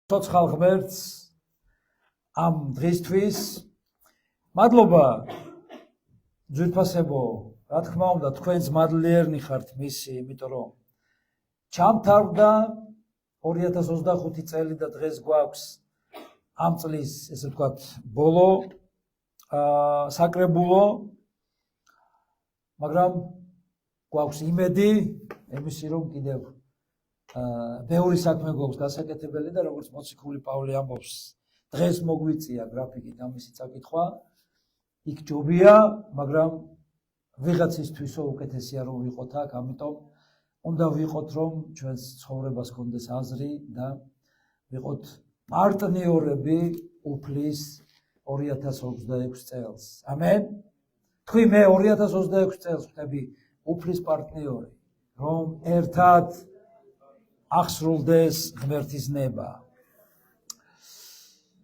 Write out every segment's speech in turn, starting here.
ცოცხალ ღმერთს ამ დღისთვის მადლობა ძვირფასებო, რა თქმა უნდა, თქვენს მადლიერნი ხართ მისი, იმიტომ რომ ჩამთავრდა 2025 წელი და დღეს გვაქვს ამ წლის, ესე ვთქვათ, ბოლო საკრებულო, მაგრამ გვაქვს იმედი, იმისი რომ კიდევ ბევრი საქმე გვაქვს დასაკეთებელი და როგორც მოციქული პავლე ამბობს, დღეს მოგვიწია გრაფიკით ამისი წაკითხვა, იქ ჯობია, მაგრამ ვიღაცისთვისო უკეთესია რომ ვიყოთ აქ, ამიტომ უნდა ვიყოთ რომ ჩვენს ცხოვრებას გქონდეს აზრი და ვიყოთ პარტნიორები უფლის 2026 წელს. ამენ. თქვი მე 2026 წელს ვხდები უფლის პარტნიორი, რომ ერთად აღსრულდეს ღმერთის ნება.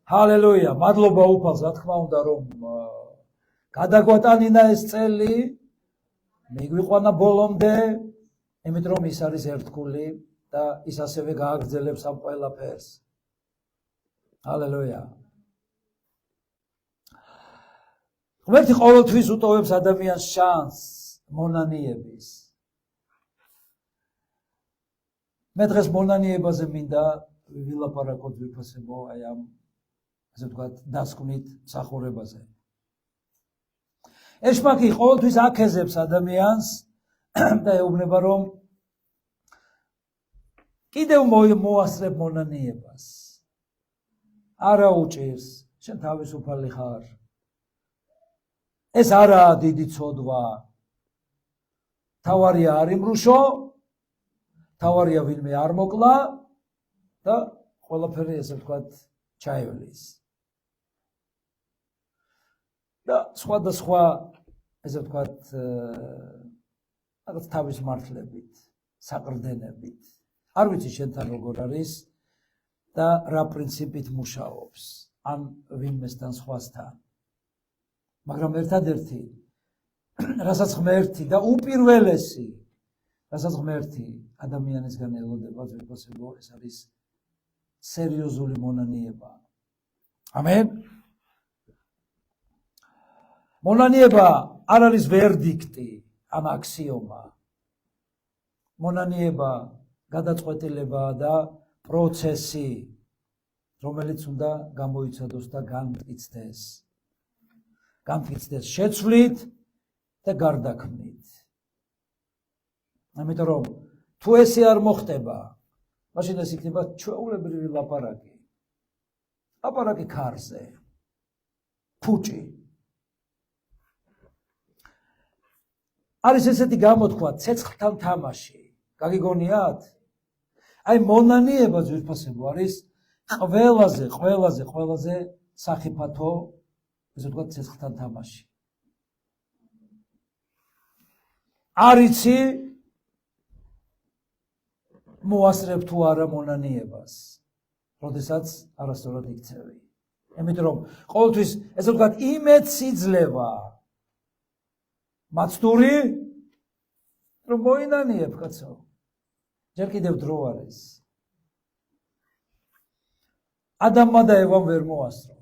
ჰალელუია, მადლობა უფალს, რა თქმა უნდა, რომ გადაგვატანინა ეს წელი, მიგვიყვანა ბოლომდე, იმიტომ რომ ის არის ერთგული და ის ასევე გააგრძელებს ამ ყველაფერს. ჰალელუია. ღმერთი ყოველთვის უტოვებს ადამიანს შანსს მონანიების. მე დღეს მონანიებაზე მინდა ვილაპარაკოთ ვიფასებო აი ამ ასე ვთქვათ დასკვნით მსახურებაზე. ეშმაკი ყოველთვის აქეზებს ადამიანს და ეუბნება რომ კიდევ მოასწრებ მონანიებას. არა უჭირს, შენ თავისუფალი ხარ. ეს არაა დიდი ცოდვა. თავარია არ იმრუშო, თავარია ვინმე არ მოკლა და ყველაფერი ესე ვთქვათ ჩაივლის. და სხვადასხვა ესე ვთქვათ რაღაც თავის მართლებით, საყრდენებით. არ ვიცი შენთან როგორ არის და რა პრინციპით მუშაობს ან ვინმესთან სხვასთან. მაგრამ ერთადერთი, რასაც ღმერთი და უპირველესი, რასაც ღმერთი ადამიანისგან ელოდება ძვირფასებო, ეს არის სერიოზული მონანიება. ამენ. მონანიება არ არის ვერდიქტი, ან აქსიომა. მონანიება გადაწყვეტილებაა და პროცესი, რომელიც უნდა გამოიცადოს და განმტკიცდეს. განმტკიცდეს შეცვლით და გარდაქმნით. ამიტომ რომ თუ ესე არ მოხდება, მაშინ ეს იქნება ჩვეულებრივი ლაპარაკი. ლაპარაკი ქარზე. ფუჭი. არის ესეთი გამოთქვა, ცეცხლთან თამაში. გაგიგონიათ? აი მონანიება ძვირფასებო არის ყველაზე სახიფათო, ესე ვთქვათ, ცეცხლთან თამაში. არიცი მოასწრებ თუ არა მონანიებას, როდესაც არასწორად იქცევი. იმიტომ რომ ყოველთვის ესე ვთქვათ იმედს იძლევა მაცდური რომ მოინანიებ კაცო. ჯერ კიდევ დრო არის. ადამმა და ევამ ვერ მოასწრო.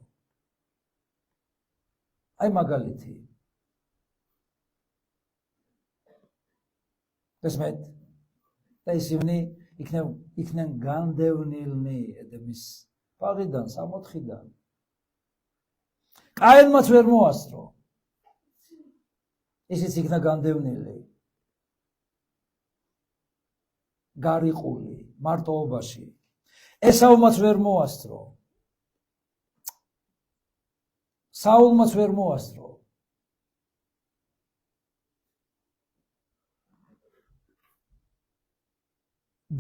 აი მაგალითი. ესმეთ და ისინი იქნენ განდევნილნი ედემის ბაღიდან, სამოთხიდან. კაინმაც ვერ მოასწრო. ისიც იქნა განდევნილი. გარიყული, მარტოობაში. ესაუმაც ვერ მოასწრო. საულმაც ვერ მოასწრო.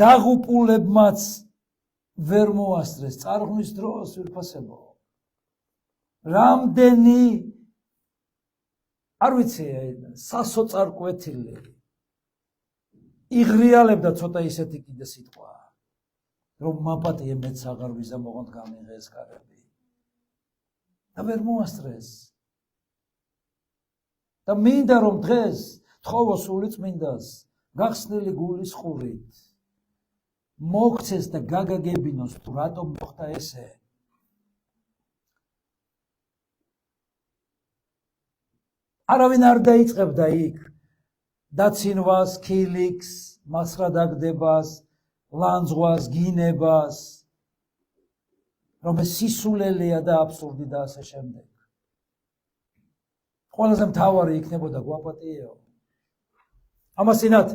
დაღუპულებმაც ვერ მოასწრეს წარღვნის დროს ვირფასებო. რამდენი არ ვიცი სასოწარკვეთილი იღრიალებდა ცოტა ისეთი კიდე სიტყვა რომ მაპატიე მეც აღარ ვიზა მოღონდ გამიღეს კარები და ვერ მოასწრეს და მინდა რომ დღეს თხოვო სული წმინდას გახსნილი გულის ხურით მოგცეს და გაგაგებინოს თუ რატომ მოხდა ესე. არავინ არ დაიწყებდა იქ დაცინვას, ქილიქს, მასრადაგდებას, ლანძღვას, გინებას, რომ ეს სისულელეა და აბსურდი და ასე შემდეგ. ყველაზე მთავარი იქნებოდა გვაპატიეო. ამასინათ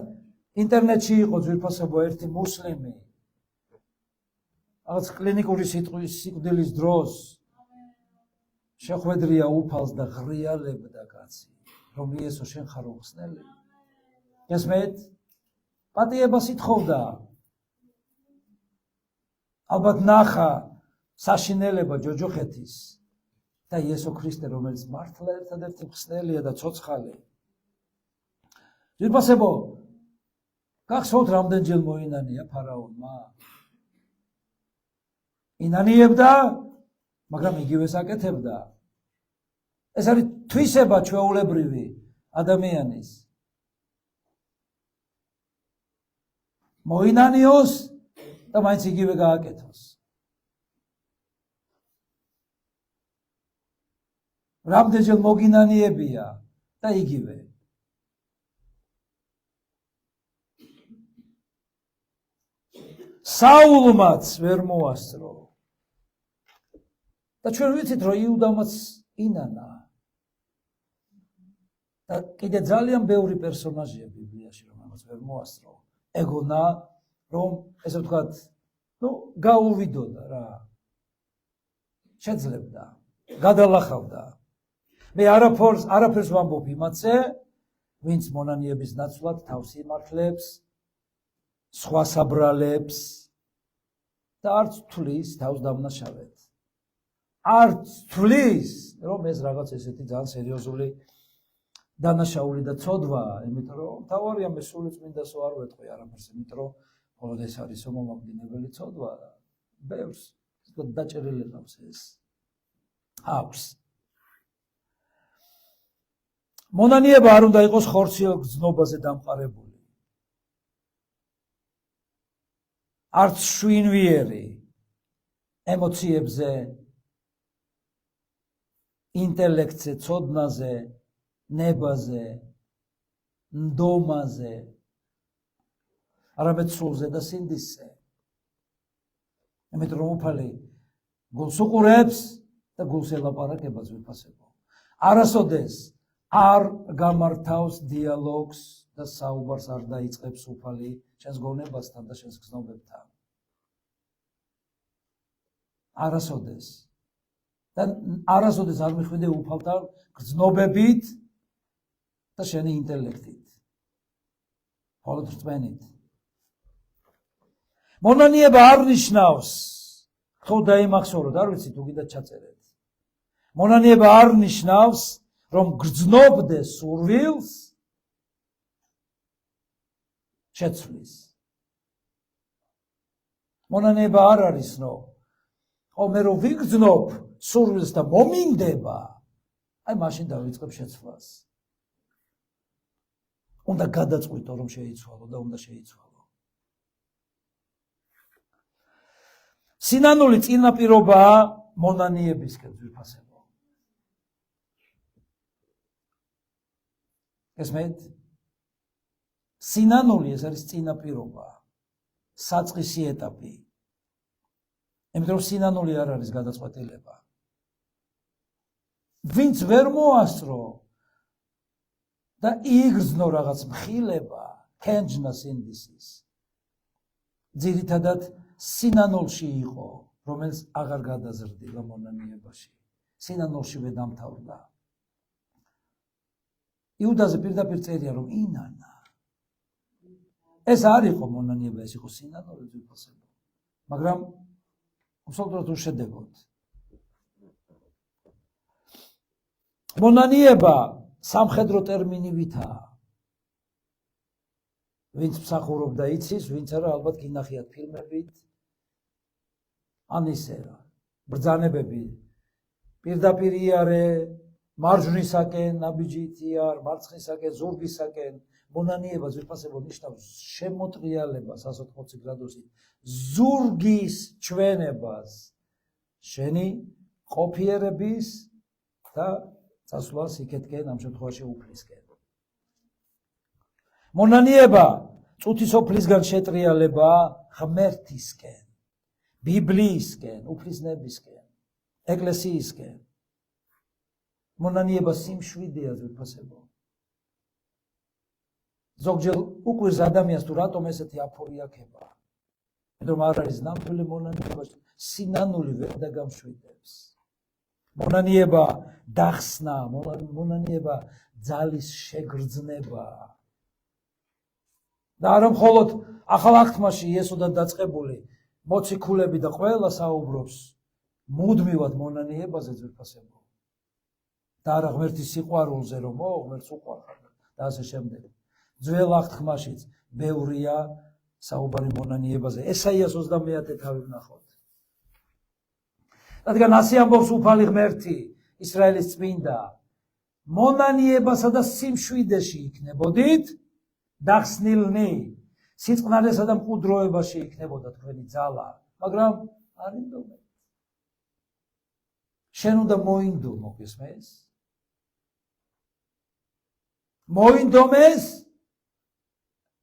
ინტერნეტში იყო ძვირფასებო ერთი მუსლიმი, რაღაც კლინიკური სიკვდილის დროს შეხვედრია უფალს და ღრიალებდა კაცი, რომ იესო შენ ხარ უხსნელი. გესმით? პატიებას ითხოვდა. ალბათ ნახა საშინელება ჯოჯოხეთის და იესო ქრისტე, რომელიც მართლა ერთადერთი მხსნელია და ცოცხალი. ძვირფასებო, გახსოვთ რამდენჯერ მოინანია ფარაონმა? ინანიებდა, მაგრამ იგივეს აკეთებდა. ეს არის თვისება ჩვეულებრივი ადამიანის. მოინანიოს და მაინც იგივე გააკეთოს. რამდენჯერ მოგინანიებია და იგივე. საულმაც ვერ მოასწრო. და ჩვენ ვიცით, რომ იუდამაც ინანა. და კიდე ძალიან ბევრი პერსონაჟია ბიბლიაში, რომელსაც ვერ მოასწრო. ეგონა, რომ ესე ვთქვათ, გაუვიდოდა რა. შეძლებდა, გადალახავდა. მე არაფერს ვამბობ იმათზე, ვინც მონანიების ნაცვლად თავს იმართლებს, სხვას აბრალებს და არც თვლის თავს დამნაშავედ. არც თვლის, რომ ეს რაღაც ესეთი ძალიან სერიოზული დანაშაული და ცოდვაა, იმიტომ რომ მთავარია მე სული წმინდასო არ ვეტყვი არაფერს, იმიტომ რომ მხოლოდ ეს არის მომაკვდინებელი ცოდვა. ბევრს დაჭერილი ყავს ეს. აქვს. მონანიება არ უნდა იყოს ხორციელ გრძნობაზე დამყარებული. არც შვინვიერი ემოციებზე, ინტელექტზე, ცოდნაზე, ნებაზე, ნდომაზე, არამედ სულზე და სინდისზე. იმიტომ რომ უფალი გულს უყურებს და გულს ელაპარაკება ძვირფასებო. არასოდეს არ გამართავს დიალოგს და საუბარს არ დაიწყებს უფალი შენს გონებასთან და შენს გრძნობებთან. არასოდეს. და არასოდეს არ მიხვიდე უფალთან გრძნობებით და შენი ინტელექტით. მხოლოდ რწმენით. მონანიება არ ნიშნავს, ხო დაიმახსოვროთ, არ ვიცი თუ კიდე ჩაწერეთ. მონანიება არ ნიშნავს, რომ გრძნობდე სურვილს შეცვლის. მონანიება არ არის, რომ მე რომ ვიგრძნობ სურვილს და მომინდება, აი მაშინ დავიწყებ შეცვლას. უნდა გადაწყვიტო რომ შეიცვალო და უნდა შეიცვალო. სინანული წინაპირობაა მონანიებისკენ ძვირფასებო. ესმეთ? სინანული ეს არის წინაპირობა, საწყისი ეტაპი. იმიტომ რომ სინანული არ არის გადაწყვეტილება. ვინც ვერ მოასწრო და იგრძნო რაღაც მხილება, ქენჯნა სინდისის, ძირითადად სინანულში იყო, რომელიც აღარ გადაზრდილა მონანიებაში. სინანულში ვედამთავრდა. იუდაზე პირდაპირ წერია, რომ ინანა. ეს არ იყო მონანიება, ეს იყო სინანული ძვირფასებო. მაგრამ უსაუბროთ უშედეგოდ. მონანიება სამხედრო ტერმინი ვითაა. ვინც მსახურობდა იცის, ვინც არა, ალბათ გინახიათ ფილმებით. ან ისე რა. ბრძანებები პირდაპირ იარე, მარჯვნისაკენ, ნაბიჯით იარ, მარცხნისაკენ, ზურგისაკენ, მონანიება ძვირფასებო ნიშნავს შემოტრიალებას 180 გრადუსით, ზურგის ჩვენებას, შენი ყოფიერების და წასვლას იქეთკენ ამ შემთხვევაში უფლისკენ. მონანიება წუთისოფლისგან შეტრიალება ღმერთისკენ, ბიბლიისკენ, უფლისნებისკენ, ეკლესიისკენ. მონანიება სიმშვიდეა ძვირფასებო. ზოგჯერ უკვირს ადამიანს თუ რატომ ესეთი აფორი აქება, რომ არ არის ნამდვილი მონანიება, სინანული ვერ დაგამშვიდებს. მონანიება დახსნა, მონანიება ძალის შეგრძნება. და არა მხოლოდ ახალ აღთმაში იესოდან დაწყებული მოციქულები და ყველა საუბრობს მუდმივად მონანიებაზე ძვირფასებო. და არა ღმერთის სიყვარულზე, რომ ღმერთს უყვარხარ და ასე შემდეგ. ძველ აღთქმაშიც ბევრია საუბარი მონანიებაზე. ესაიას 30 თავი ვნახოთ. რადგან ასე ამბობს უფალი ღმერთი, ისრაელის წმინდა, მონანიებასა და სიმშვიდეში იქნებოდით, დახსნილნი, სიწყნარესა და მყუდროებაში იქნებოდა თქვენი ძალა, მაგრამ არ ინდომეთ. შენ უნდა მოინდომო, გესმის? მოინდომეს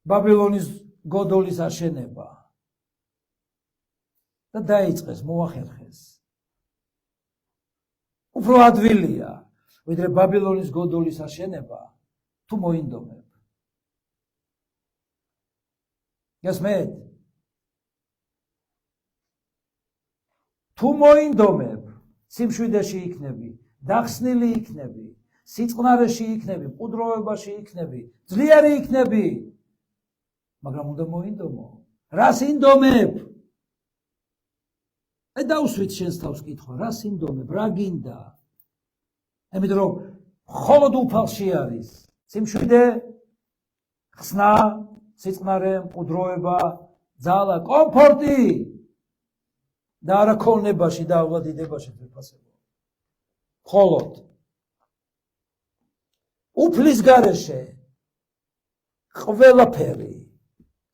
ბაბილონის გოდოლის აშენება და დაიწყეს, მოახერხეს. უფრო ადვილია, ვიდრე ბაბილონის გოდოლის აშენება, თუ მოინდომებ. გესმით? თუ მოინდომებ, სიმშვიდეში იქნები, დახსნილი იქნები, სიწყნარეში იქნები, მყუდროებაში იქნები, ძლიერი იქნები, მაგრამ უნდა მოინდომო. რას ინდომებ? დაუსვით შენს თავს კითხვა, რას ინდომებ, რა გინდა? იმიტომ რომ მხოლოდ უფალში არის სიმშვიდე, ხსნა, სიწყნარე, მყუდროება, ძალა, კომფორტი და არა ქონებაში და ავლადიდებაში ძვირფასებო. მხოლოდ უფლის გარეშე ყველაფერი,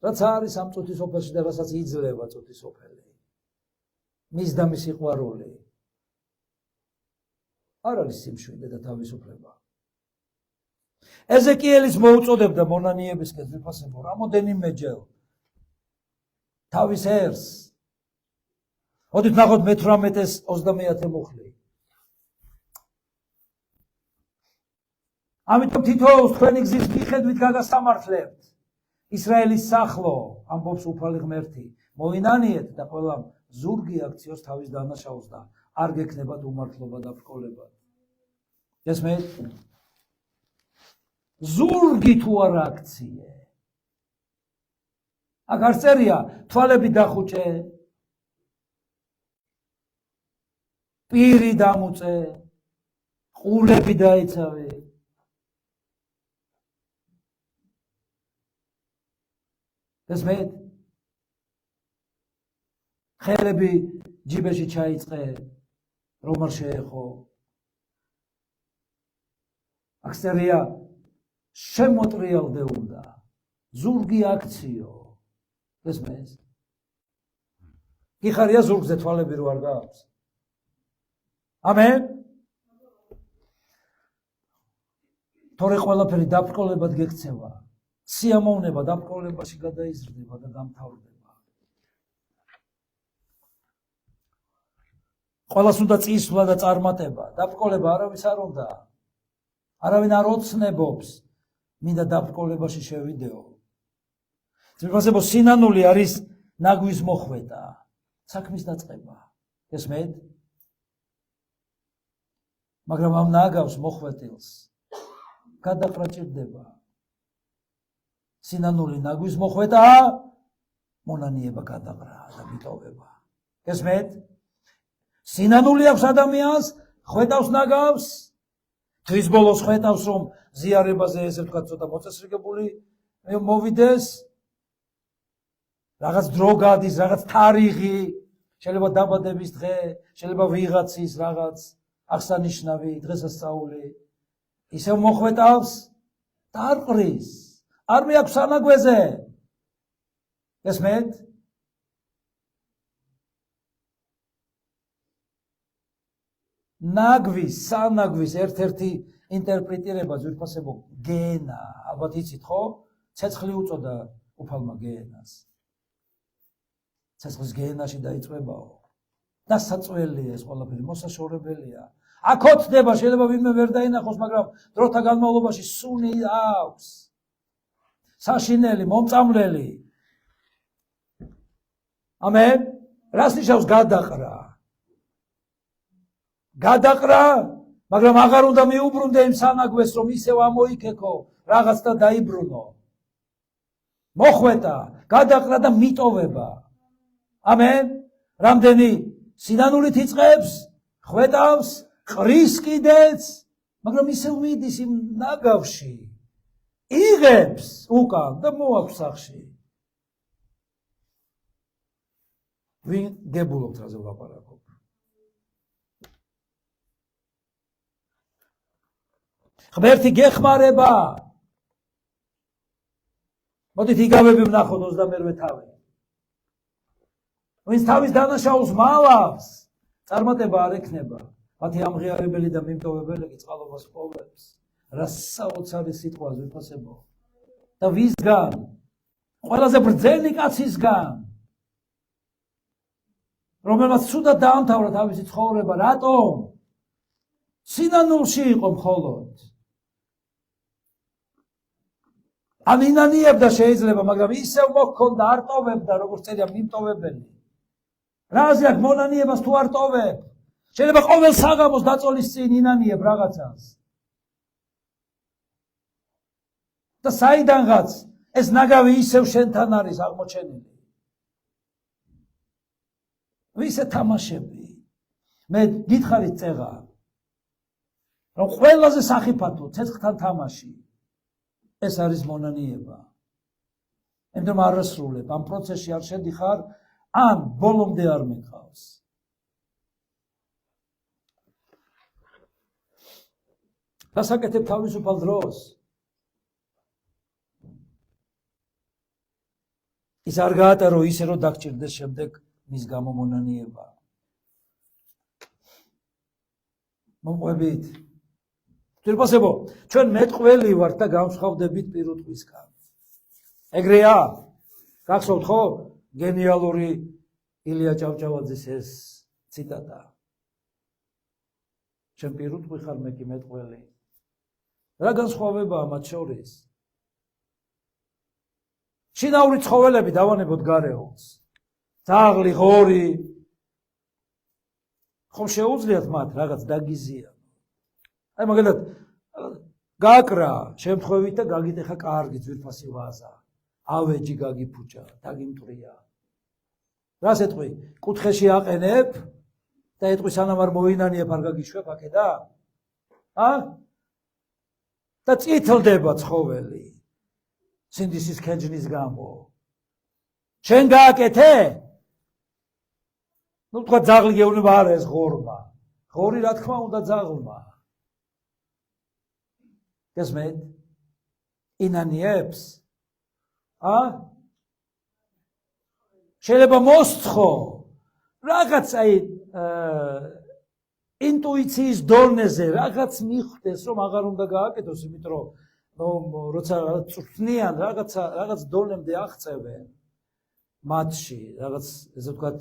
რაც არის ამ წუთისოფელში და რასაც იძლევა წუთისოფელი, მის და მის სიყვარული, არ არის სიმშვიდე და თავისუფლება. ეზეკიელის მოუწოდებდა მონანიებისკენ ძვირფასებო რამოდენიმეჯერ თავის ერს. მოდით ნახოთ მე-18-ის 30 მუხლი. ამიტომ თითოეულს თქვენი გზის მიხედვით გაგასამართლებთ. ისრაელის სახლო, ამბობს უფალი ღმერთი, მოინანიეთ და ყველამ ზურგი აქციოს თავის დანაშაულს და არ გექნებათ უმართლობა და ბრკოლება. გესმით? ზურგი თუ არ აქციე. აქ არ წერია თვალები დახუჭე, პირი დამუწე, ყურები დაიცავე. გესმით? ხელები ჯიბეში ჩაიწყე, რომ არ შეეხო. აქ წერია შემოტრიალდე უნდა, ზურგი აქციო. გესმის? გიხარია ზურგზე თვალები რო არ გაქვს? ამენ? თორე ყველაფერი დაბრკოლებად გექცევა, სიამოვნება დაბრკოლებაში გადაიზრდება და დამთავრდება. ყველას უნდა წისვლა და წარმატება, დაბრკოლება არავის არ უნდა. არავინ არ ოცნებობს, მინდა დაბრკოლებაში შევიდეო. ძვირფასებო სინანული არის ნაგვის მოხვედა, საქმის დაწყება. გესმით? მაგრამ ამ ნაგავს მოხვეტილს გადაყრა ჭირდება. სინანული ნაგვის მოხვედა, მონანიება გადაყრა და მიტოვება. გესმით? სინანული აქვს ადამიანს, ხვეტავს ნაგავს, თვის ბოლოს ხვეტავს, რომ ზიარებაზე ესე ვთქვათ, ცოტა მოწესრიგებული მოვიდეს, რაღაც დრო გადის, რაღაც თარიღი, შეიძლება დაბადების დღე, შეიძლება ვიღაცის რაღაც აღსანიშნავი დღესასწაული, ისევ მოხვეტავს და არ ყრის. არ მეაქვს სანაგვეზე. გესმენთ? ნაგვის, სანაგვის ერთ-ერთი ინტერპრეტირება ძვირფასებო გენა. ალბათ იცით ხო? ცეცხლი უწოდა უფალმა გენას. ცეცხლის გენაში დაიწყებაო. დასაწველია ეს ყველაფერი, მოსაშორებელია. აქ ხდება, შეიძლება ვინმე ვერ დაინახოს, მაგრამ დროთა განმავლობაში სუნი აქვს. საშინელი, მომწამლელი. ამენ? რას ნიშნავს გადაყრა? გადაყრა, მაგრამ აღარ უნდა მიუბრუნდე იმ სანაგვეს, რომ ისევ ამოიქეკო, რაღაც და დაიბრუნო. მოხვეთა, გადაყრა და მიტოვება. ამენ? რამდენი სინანულით იწყებს, ხვეტავს, ყრის კიდეც, მაგრამ ისევ მიდის იმ ნაგავში. იღებს უკან და მოაქვს სახში. ვინ გებულობთ რაზე ვლაპარაკობ? ღმერთი გეხმარება. მოდით იგავები ვნახოთ 21 თავი. ვინც თავის დანაშაულს მალავს, წარმატება არ ექნება. მათი ამღიარებელი და მიმტოვებელი კი წყალობას პოვებს. რა საოცარი სიტყვა ძვირფასებო. და ვისგან? ყველაზე ბრძენი კაცისგან. რომელმაც ცუდად დაამთავრა თავისი ცხოვრება. რატომ? სინანულში იყო მხოლოდ. ან ინანიებდა შეიძლება, მაგრამ ისევ მოჰქონდა, არ ტოვებდა, როგორც წერია მიმტოვებელი. რაზე აქვს მონანიებას თუ არ ტოვებ? შეიძლება ყოველ საღამოს დაწოლის წინ ინანიებ რაღაცას. და საიდანღაც ეს ნაგავი ისევ შენთან არის აღმოჩენილი. ვისე თამაშები. მე გითხარით წეღა, რომ ყველაზე სახიფათო ცეცხლთან თამაში ეს არის მონანიება. ემდენ არ ასრულებ, ამ პროცესში არ შედიხარ, ან ბოლომდე არ მიყავს. დასაკეთებ თავისუფალ დროს. ის არ გაატარო ისე, რომ დაგჭირდეს შემდეგ მის გამო მონანიება. მომყვებით. ძვირფასებო, ჩვენ მეტყველი ვართ და გამსხავდებით პირუტყვისგან. ეგრეა? გახსოვთ ხო? გენიალური ილია ჭავჭავაძის ეს ციტატა. ჩემ პირუტყვი ხარ, მე კი მეტყველი. რა განსხვავებაა მათ შორის? შინაური ცხოველები დავანებოთ გარეულს. ძაღლი, ღორი. ხომ შეუძლიათ მათ რაღაც დაგიზიან. აი მაგალითად გაკრა შემთხვევით და გაგიტეხა კარგი ძვირფასი ვაზა. ავეჯი გაგიფუჭა, დაგიმტრია. რას ეტყვი? კუთხეში აყენებ და ეტყვი სანამ არ მოინანიებ არ გაგიშვებ აქედან? და წითლდება ცხოველი. სინდისის ქენჯნის გამო. შენ გააკეთე? ნუ თქვა ძაღლი გეუბნება არა ეს ღორმა. ღორი რა თქმა უნდა ძაღლმა. გესმენთ? ინანიებს? შეიძლება მოსცხო. რაღაც აი ინტუიციის დონეზე რაღაც მიხვდეს, რომ აღარ უნდა გააკეთოს, იმიტომ რომ როცა წვრთნიან რაღაც დონემდე აღწევენ მათში, რაღაც ესე ვთქვათ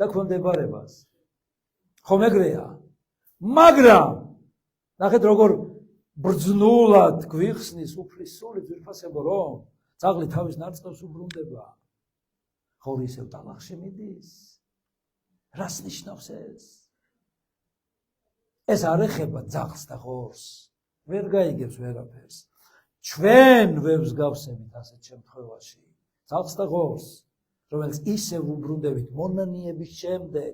დაქვემდებარებას. ხომ ეგრეა? მაგრამ ნახეთ როგორ ბრძნულად გვიხსნის უფლის სული ძვირფასებო, რომ ძაღლი თავის ნარწევს უბრუნდება. ღორი ისევ ტალახში მიდის. რას ნიშნავს ეს? ეს არ ეხება ძაღლს და ღორს. ვერ გაიგებს ვერაფერს. ჩვენ ვებს გავსებით ასეთ შემთხვევაში. ძაღლს და ღორს, რომელიც ისევ უბრუნდებით მონანიების შემდეგ.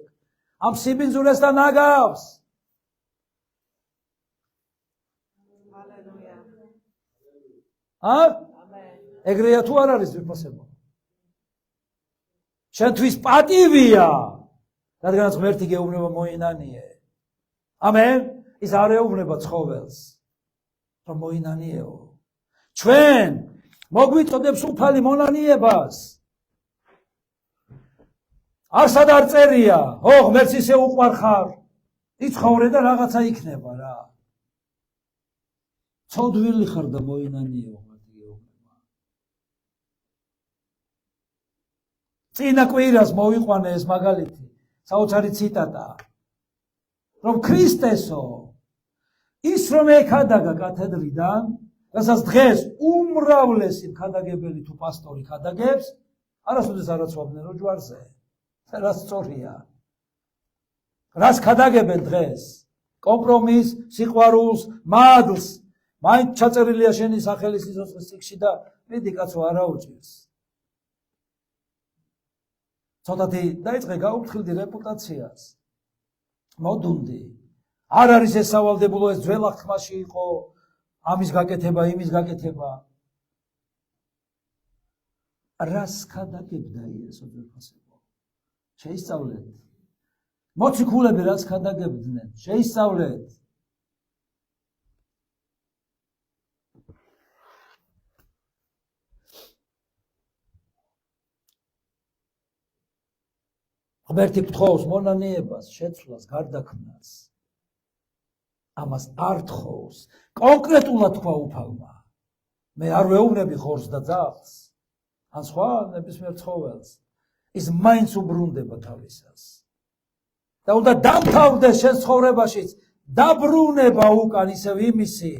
ამ სიბინძურეს და ნაგავს. ეგრეა თუ არ არის ძვირფასებო? შენთვის პატივია, რადგანაც ღმერთი გეუბნება მოინანიე. ამენ? ის არ ეუბნება ცხოველს, რომ მოინანიეო. ჩვენ მოგვიწოდებს უფალი მონანიებას. არსად არ წერია, ო ღმერთს ისე უყვარ ხარ, იცხოვრე და რაღაცა იქნება რა. ცოდვილი ხარ და მოინანიო ღმერთი გეუბნება. წინა კვირას მოვიყვანე ეს მაგალითი, საოცარი ციტატა, რომ ქრისტესო ის რომ ეკადაგა კათედრიდან, რასაც დღეს უმრავლესი ქადაგებელი თუ პასტორი ქადაგებს, არასოდეს არ აცვავდნენ რომ ჯვარზე. რაც სწორია. რას ქადაგებენ დღეს? კომპრომისს, სიყვარულს, მადლს. მაინც ჩაწერილია შენი სახელი სიცოცხლის წიგნში და მიდი კაცო არა უჭირს. ცოტათი დაიწყე გაუფრთხილდი რეპუტაციას. მოდუნდი. არ არის ეს სავალდებულო, ეს ძველ აღთქმაში იყო ამის გაკეთება, იმის გაკეთება. რას ქადაგებდა იესო ძვირფასებო? შეისწავლეთ. მოციქულები რას ქადაგებდნენ? შეისწავლეთ. ღმერთი გთხოვს მონანიებას, შეცვლას, გარდაქმნას. ამას არ თხოვს. კონკრეტულად თქვა უფალმა. მე არ ვეუბნები ხორცს და ძაღლს, ან სხვა ნებისმიერ ცხოველს. ის მაინც უბრუნდება თავისას. და უნდა დამთავრდეს შენ ცხოვრებაშიც დაბრუნება უკან ისევ იმისი,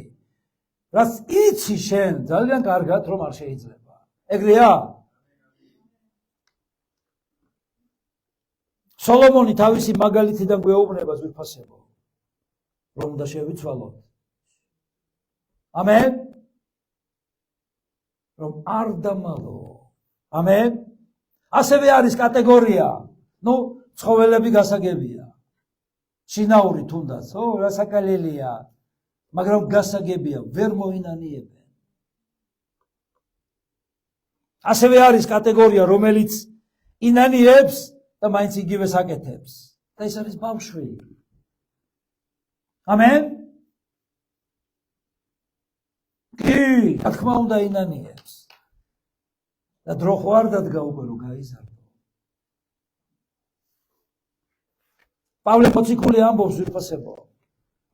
რაც იცი შენ ძალიან კარგად რომ არ შეიძლება. ეგრეა? სოლომონი თავისი მაგალითიდან გვეუბნება ძვირფასებო, რომ უნდა შევიცვალოთ. ამენ? რომ არ დამალო. ამენ? ასევე არის კატეგორია, ცხოველები გასაგებია. შინაური თუნდაც, რასაკალელია, მაგრამ გასაგებია, ვერ მოინანიებენ. ასევე არის კატეგორია, რომელიც ინანიებს და მაინც იგივეს აკეთებს. და ეს არის ბავშვი. ამენ? კი, რა თქმა უნდა ინანიებს. და დრო ხო არ დადგა უკვე რომ გაიზარდო. პავლე მოციქული ამბობს ძვირფასებო,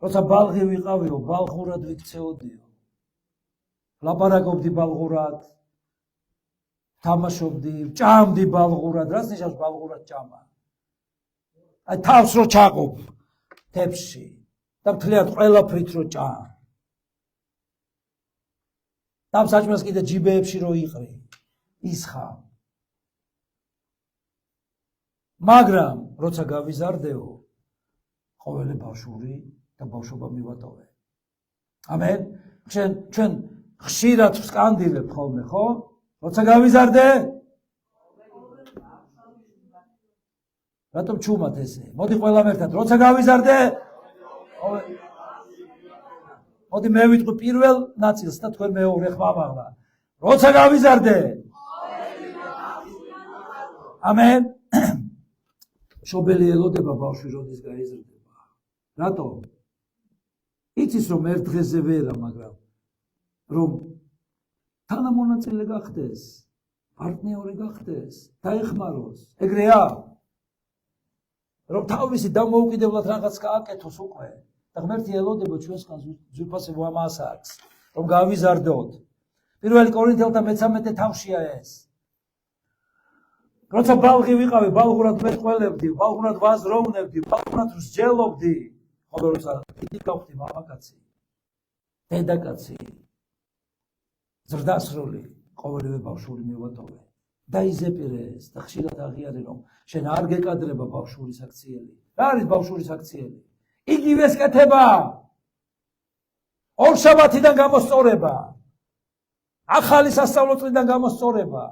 როცა ბალღი ვიყავიო, ბალღურად ვიქცეოდიო. ლაპარაკობდი ბალღურად, თამაშობდი, ჭამდი ბალღურად. რას ნიშნავს ბალღურად ჭამა? აი თავს რო ჩაყობ თებში და მთლიანად ყველაფრით რო ჭამ. და საჭმელს კიდე ჯიბეებში რო იყრი, ისხა. მაგრამ როცა გავიზარდეო, ყოველი ბავშვური და ბავშვობა მივატოვე. ამენ? ჩვენ ხშირად ვსკანდილებ ხოლმე, ხო? როცა გავიზარდე? რატომ ჩუმად ესე? მოდი ყველამ ერთად, როცა გავიზარდე? მოდი მე ვიტყვი პირველ ნაწილს და თქვენ მეორე ხმამაღლა. როცა გავიზარდე? ამენ? შობელი ელოდება ბავშვი როდის გაიზრდება. რატომ? იცის რომ ერთ დღეზე ვერა, მაგრამ რომ თანამონაწილე გახდეს, პარტნიორი გახდეს, დაეხმაროს. ეგრეა? რომ თავისი დამოუკიდებლად რაღაც გააკეთოს უკვე. და ღმერთი ელოდება ჩვენსგან ძვირფასებო ამას აქვს, რომ გავიზარდოთ. 1 კორინთელთა მე-13 თავშია ეს. როცა ბალღი ვიყავი, ბალღურად მეტყველებდი, ბალღურად ვაზროვნებდი, ბალღურად ვსჯელობდი. ხოლო როცა დიდი გავხდი მამაკაცი, დედაკაცი, ზრდასრული, ყოველივე ბავშვური მივატოვე. დაიზეპირეს და ხშირად აღიარე რომ შენ არ გეკადრება ბავშვური საქციელი. რა არის ბავშვური საქციელი? იგივეს კეთება. ორშაბათიდან გამოსწორება. ახალი სასწავლო წლიდან გამოსწორება.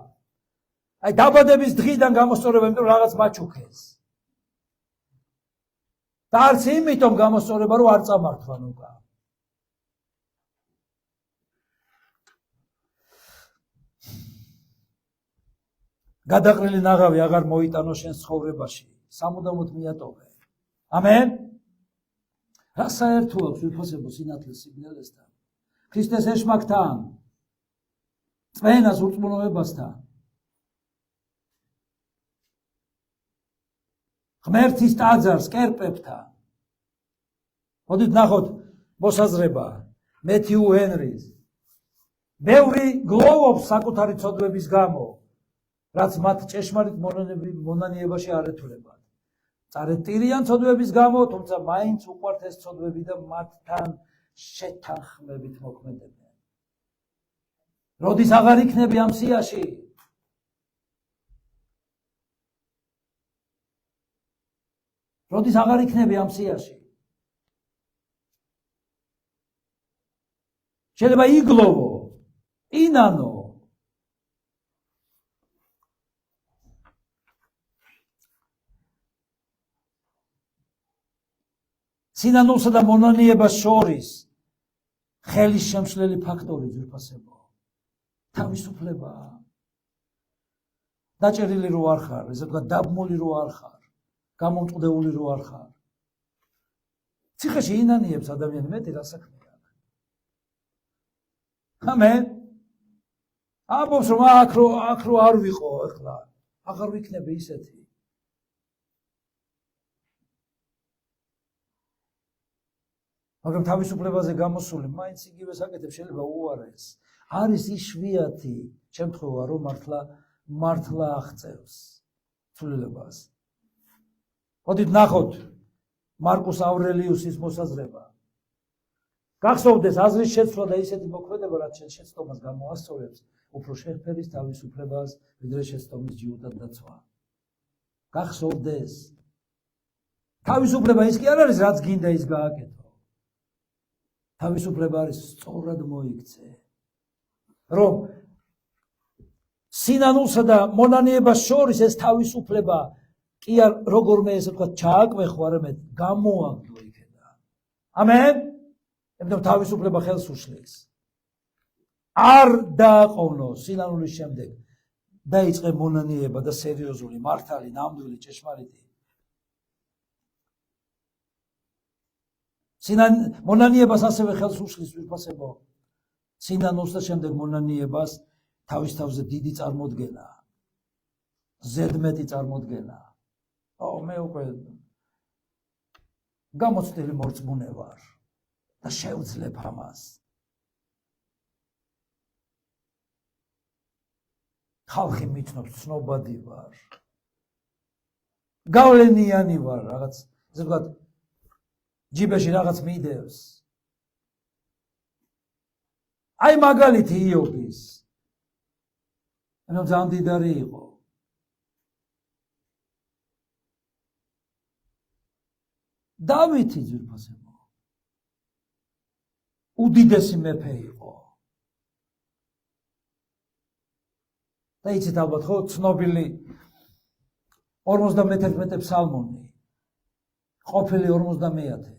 აი დაბადების დღიდან გამოსწორება, იმიტომ რომ რაღაც მაჩუქეს. და არც იმიტომ გამოსწორება, რომ არ წამართვან უკან. გადაყრილი ნაღავი აღარ მოიტანო შენს ცხოვრებაში, სამუდამოდ მიატოვე. ამენ? რა საერთო აქვს უფასებო სინათლის სიგნალესთან? ქრისტეს ეშმაკთან. წვენას ურწმუნოებასთან. ღმერთის ტაძარს კერპებთან. მოდით ნახოთ მოსაზრება მეთიუ ჰენრის. ბევრი გლოვობს საკუთარი ცოდვების გამო, რაც მათ ჭეშმარიტ მონანიებაში არ ეთვლებათ. წარეტირიან ცოდვების გამო, თუმცა მაინც უყვართ ეს ცოდვები და მათთან შეთანხმებით მოქმედებენ. როდის აღარ იქნები ამ სიაში? როდის აღარ იქნები ამ სიაში? შეიძლება იგლოვო, ინანო. სინანულსა და მონანიებას შორის ხელის შემცვლელი ფაქტორი ძვირფასებო. თავისუფლება. დაჭერილი რო არ ხარ, ესე ვთქვათ, დაბმული რო არ ხარ, გამომწყდეული რო არ ხარ. ციხეში ინანიებს ადამიანი მეტი რა საქმე აქვს. ამენ. ამბობს რომ აქ რო არ ვიყო ახლა, აღარ ვიქნები ისეთი. მაგრამ თავისუფლებაზე გამოსული მაინც იგივე საკეთებს შეიძლება უარეს. არის იშვიათი შემთხვევა რომ მართლა აღწევს ცვლილებას. მოდით ნახოთ მარკუს ავრელიუსის მოსაზრება. გახსოვდეს აზრის შეცვლა და ისეთი მოქმედება რაც შეცდომას გამოასწორებს უფრო შეფერის თავისუფლებას ვიდრე შეცდომის ჯიუტად დაცვა. გახსოვდეს თავისუფლება ის კი არ არის რაც გინდა ის გააკეთო. თავისუფლება არის სწორად მოიქცე. რომ სინანულსა და მონანიებას შორის ეს თავისუფლება კი არ როგორმე ესე ვთქვათ ჩააკვეხო, არამედ გამოაგდო იქიდან. ამენ? ემთხვევა თავისუფლება ხელს უშლის. არ დააყოვნო სინანულის შემდეგ დაიწყე მონანიება და სერიოზული, მართალი, ნამდვილი, ჭეშმარიტი. მონანიებას ასევე ხელს უშლის ვირფასებო. სინანულს და შემდეგ მონანიებას თავის თავზე დიდი წარმოდგენა, ზედმეტი წარმოდგენა. მე უკვე გამოცდილი მორწმუნე ვარ და შევძლებ ამას. ხალხი მიცნობს ცნობადი ვარ. გავლენიანი ვარ, რაღაც ესე ვთქვათ ჯიბეში რაღაც მიდევს. აი მაგალითი იობის. ძალიან დიდარი იყო. დავითი ძვირფასებო. უდიდესი მეფე იყო. და იცით ალბათ ხო ცნობილი 51 ფსალმონი. ყოფილი 50.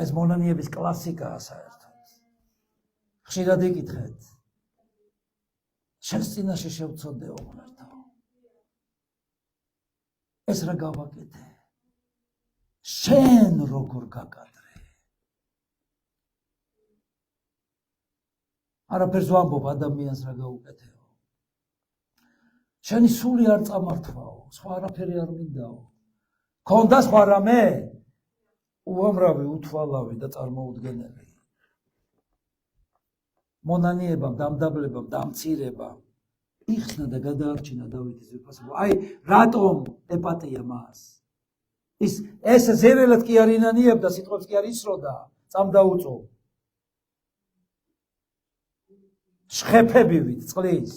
ეს მონანიების კლასიკაა საერთოდ. ხშირად იკითხეთ. შენს წინაშე შევწოდეო ღმერთო. ეს რა გავაკეთე? შენ როგორ გაკადრე? არაფერს ვამბობ ადამიანს რა გაუკეთეო. შენი სული არ წამართვაო, სხვა არაფერი არ მინდაო. ქონდა სხვა რამე? უამრავი, უთვალავი და წარმოუდგენელი. მონანიებამ, დამდაბლებამ, დამცირებამ იხსნა და გადაარჩინა დავითის ვირფასებო. აი, რატომ ეპატია მას? ეს ზერელად კი არ ინანიებდა, სიტყვებს კი არ ისროდა, წამდაუწო. შხეფებივით წყლის.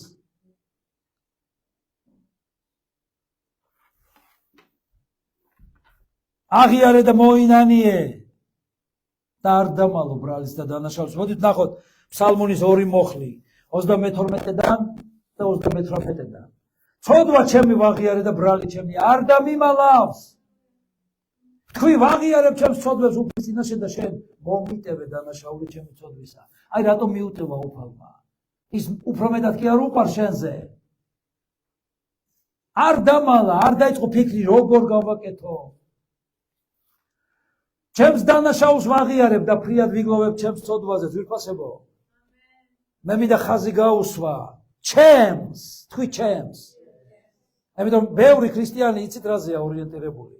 აღიარე და მოინანიე და არ დამალო ბრალის და დანაშაულს. მოდით ნახოთ ფსალმონის 2 მოხლი 32-დან და 38-დან. ცოდვა ჩემი ვაღიარე და ბრალი ჩემი არ დამიმალავს. თქვი ვაღიარებ ჩემს ცოდვებს უფლის წინაშე და შენ მომიტევე დანაშაული ჩემი ცოდვისა. აი რატომ მიუტევა უფალმა? ის უფრო მეტად კი არ უყარს შენზე. არ დამალა, არ დაიწყო ფიქრი როგორ გავაკეთო. ჩემს დანაშაულს ვაღიარებ და ფრიად ვიგლოვებ ჩემს ცოდვაზე, ვირფასებო. მე მინდა ხაზი გაუსვა ჩემს, თქვი ჩემს. ამიტომ ბევრი ქრისტიანი იცით რაზეა ორიენტირებული.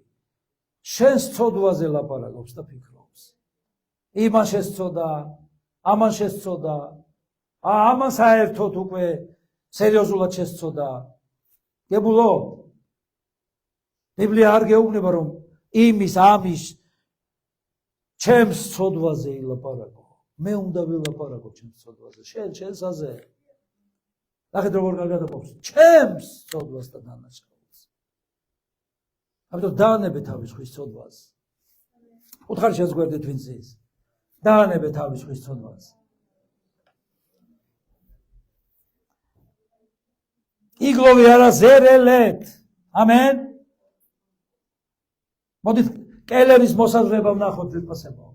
შენს ცოდვაზე ლაპარაკობს და ფიქრობს. იმან შესწოდა, ამან შესწოდა, ამან საერთოდ უკვე სერიოზულად შესწოდა. გებულობ? ბიბლია არ გეუბნება რომ იმის ამის ჩემს ცოდვაზე ილაპარაკო. მე უნდა ვილაპარაკო ჩემს ცოდვაზე. შენსაზე. ნახეთ როგორ კარგად ყოფს. ჩემს ცოდვას და დანაშაულს. ამიტომ დაანებე თავის ხვის ცოდვას. უთხარი შეზგვერდით ვინც ის. დაანებე თავის ხვის ცოდვას. იგლოვი არა ზერელეთ. ამენ. მოდით კელერის მოსაზრება ვნახოთ ვიფასებო.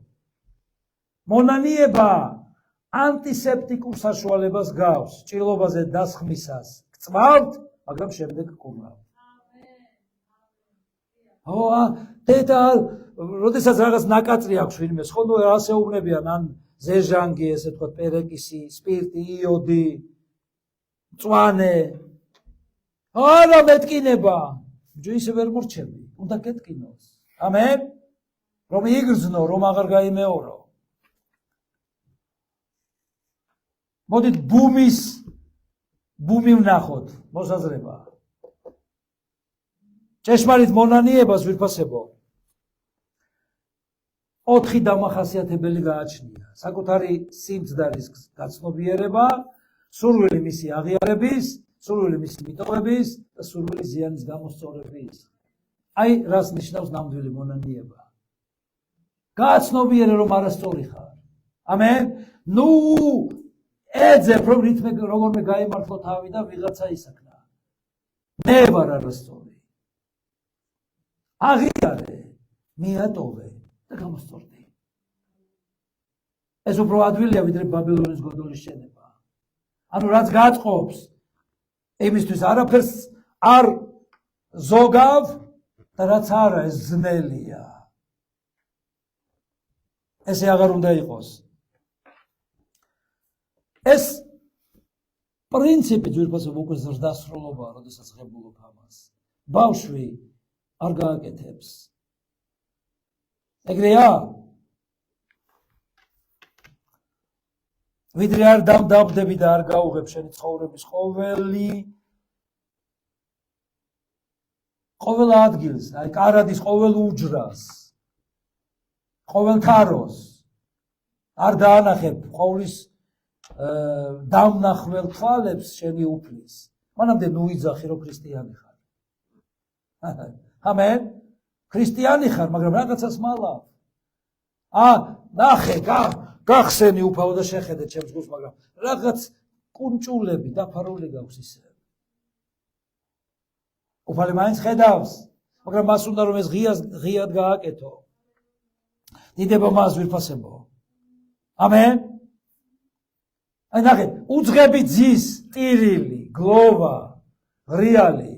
მონანიება ანტისეპტიკურ საშუალებას გავს ჭრილობაზე დასხმისას. გწმავთ, მაგრამ შემდეგ გკუმრავთ. დედა, როდესაც რაღაც ნაკაწრი აქვს ვინმეს, ხო ნუ ასე უუბნებიან ან ზეჟანგი, ესე თქვა პერეკისი, სპირტი, იოდი, მწვანე. არა მეტკინება. ისე ვერ მორჩები, უნდა გეტკინოს. ამენ? რომ იგრძნო, რომ აღარ გაიმეორო. მოდით ბუმი ვნახოთ, მოსაზრება. ჭეშმარიტ მონანიებას ვიფასებო. 4 დამახასიათებელი გააჩნია. საკუთარი სიმცდარის გაცნობიერება, სურვილი მისი აღიარების, სურვილი მისი მიტოვების და სურვილი ზიანის გამოსწორების. აი რას ნიშნავს ნამდვილი მონანიება. გააცნობიერე რომ არასწორი ხარ. ამენ? ნუ ეძებ რომ რითმე როგორმე გაიმართლო თავი და ვიღაცა ისაქნა. მე ვარ არასწორი. აღიარე, მიატოვე და გამოსწორდი. ეს უფრო ადვილია ვიდრე ბაბილონის გოდოლის შენება. ანუ რაც გაწყობს იმისთვის არაფერს არ ზოგავ და რაც არა ეს ზნელია. ესე აღარ უნდა იყოს. ეს პრინციპი ძვირფასობ უკვე ზრდასრულობაა, როდესაც ღებულობ ამას. ბავშვი არ გააკეთებს. ეგრეა? ვიდრე არ დავდაბდები და არ გაუღებ შენი ცხოვრების ყოველ ადგილს, აი კარადის ყოველ უჯრას, ყოველ თაროს, არ დაანახებ ყოვლის დამნახველ თვალებს შენი უფლის. მანამდე ნუ იძახი რომ ქრისტიანი ხარ. ამენ? ქრისტიანი ხარ, მაგრამ რაღაცას მალავ. ნახე, გახსენი უფალო და შეხედე ჩემს გულს, მაგრამ რაღაც კუნჭულები დაფარული გაქვს ისე. უფალი მაინც ხედავს, მაგრამ მას უნდა რომ ეს ღიად გააკეთო. დიდება მას ვიფასებო. ამენ? აი ნახე, უძღები ძის, ტირილი, გლოვა, ღრიალი.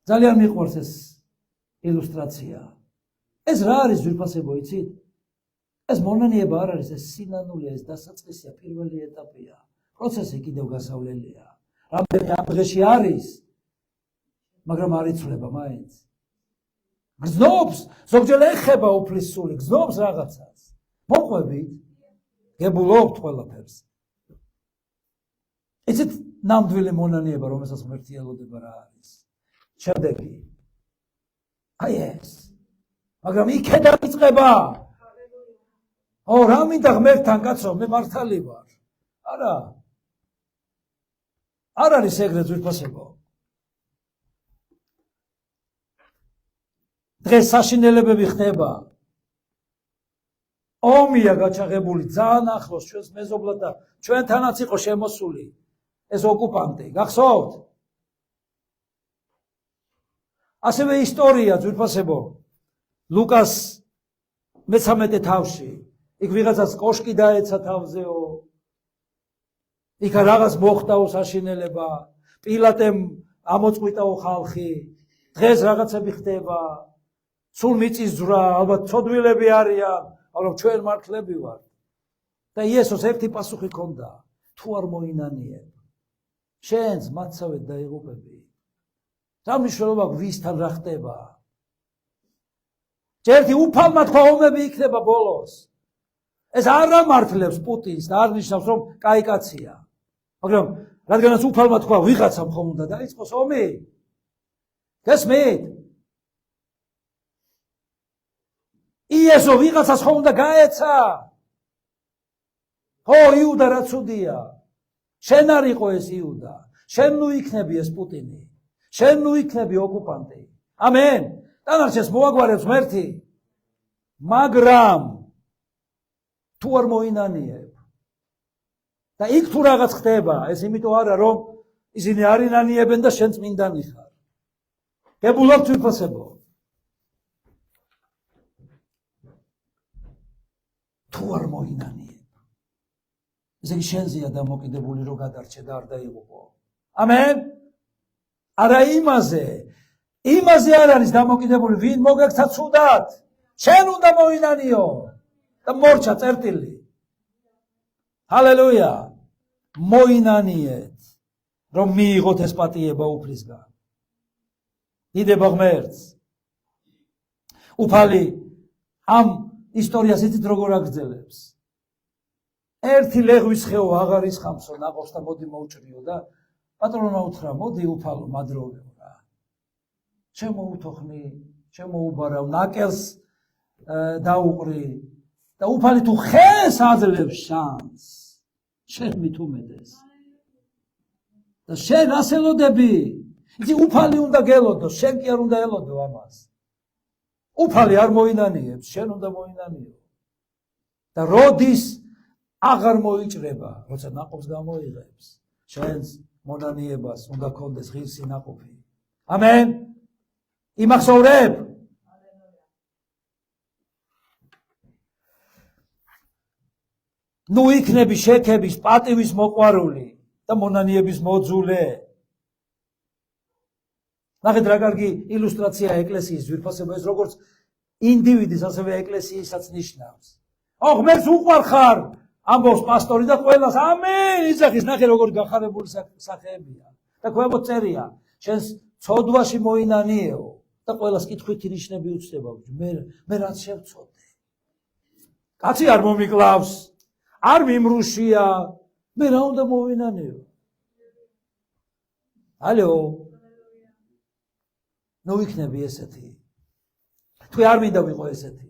ძალიან მიყვარს ეს ილუსტრაცია. ეს რა არის ვიფასებო, იცით? ეს მონანიება არ არის, ეს სინანულია, ეს დასაწყისია, პირველი ეტაპია. პროცესი კიდევ გასავლელია. რამდენი ამ დღეში არის, მაგრამ არ იცვლება მაინც. გრძნობს, ზოგჯერ ეხება უფლის სული, გრძნობს რაღაცას. მოყვებით, გებულობთ ყველაფერს. იცით ნამდვილი მონანიება, რომელსაც ღმერთი ელოდება რა არის. შემდეგი. აი ეს. მაგრამ იქედან იწყება. რა მინდა ღმერთთან კაცო, მე მართალი ვარ. არა. არ არის ეგრე ძვირფასებო. დღეს საშინელებები ხდება. ომია გაჩაღებული ძალიან ახლოს ჩვენს მეზობლად და ჩვენთანაც იყო შემოსული ეს ოკუპანტი. გახსოვთ? ასევე ისტორია ძვირფასებო. ლუკას 13 თავში იქ ვიღაცას კოშკი დაეცა თავზეო. იქ რაღაც მოხდაო საშინელება, პილატემ ამოწყვიტაო ხალხი, დღეს რაღაცები ხდება, სულ მიწის ძვრა, ალბათ ცოდვილები არიან, მაგრამ ჩვენ მართლები ვართ. და იესოს ერთი პასუხი ჰქონდა, თუ არ მოინანიებ, შენს მათსავე დაიღუპები. რა მნიშვნელობა ვისთან რა ხდება? ერთი უფალმა თქვა ომები იქნება ბოლოს. ეს არ ამართლებს პუტინს და არ ნიშნავს რომ კაი კაცია. მაგრამ რადგანაც უფალმა თქვა ვიღაცამ ხომ უნდა დაიწყოს ომი. გესმით? იესო ვიღაცას ხომ უნდა გაეცა? ხო, იუდა რა ცუდია. შენ არ იყო ეს იუდა. შენ ნუ იქნები ეს პუტინი. შენ ნუ იქნები ოკუპანტი. ამენ. დანარჩენს მოაგვარებს ღმერთი. მაგრამ თუ არ მოინანიებ და იქ თუ რაღაც ხდება, ეს იმიტომ არა რომ ისინი არ ინანიებენ და შენ წმინდანი ხარ. გებულობთ ვიფასებო. თუ არ მოინანიებ. ესე იგი შენზეა დამოკიდებული რომ გადარჩე და არ დაიღუპო. ამენ. არა იმაზე არ არის დამოკიდებული ვინ მოგექცა ცუდად. შენ უნდა მოინანიო და მორჩა წერტილი. ჰალელუია. მოინანიეთ რომ მიიღოთ ეს პატიება უფლისგან. დიდება ღმერთს. უფალი ამ ისტორიას იცით როგორ აგრძელებს. ერთი ლეღვის ხეო აღარ ისხამსო ნაყოფს და მოდი მოუჭრიო და პატრონმა უთხრა მოდი უფალო მადლოვეო რა. შემოუთოხნი, შემოუბარავ, ნაკელს დაუყრი და უფალი თუ ხეს აძლევს შანს, შენ მით უმეტეს. და შენ რას ელოდები? იცი უფალი უნდა გელოდო, შენ კი არ უნდა ელოდო ამას. უფალი არ მოინანიებს, შენ უნდა მოინანიო. და როდის აღარ მოიჭრება, როცა ნაყოფს გამოიღებს, შენს მონანიებას უნდა გქონდეს ღირსი ნაყოფი. ამენ. იმახსოვრებ? ნუ იქნები შექების, პატივის მოყვარული და მონანიების მოძულე. ნახეთ რა კარგი ილუსტრაცია ეკლესიის ძვირფასება, ეს როგორც ინდივიდის, ასევე ეკლესიისაც ნიშნავს. ღმერთს უყვარ ხარ, ამბობს პასტორი და ყველას ამენ იძახის, ნახე როგორ გახარებული სახეებია. და ქვემოთ წერია, შენს ცოდვაში მოინანიეო და ყველას კითხვითი ნიშნები უცდება. მე რაც შევწოდე. კაცი არ მომიკლავს, არ მიმრუშია, მე რა უნდა მოვინანიო? ალო. ნუ იქნები ესეთი. თუ არ მინდა ვიყო ესეთი.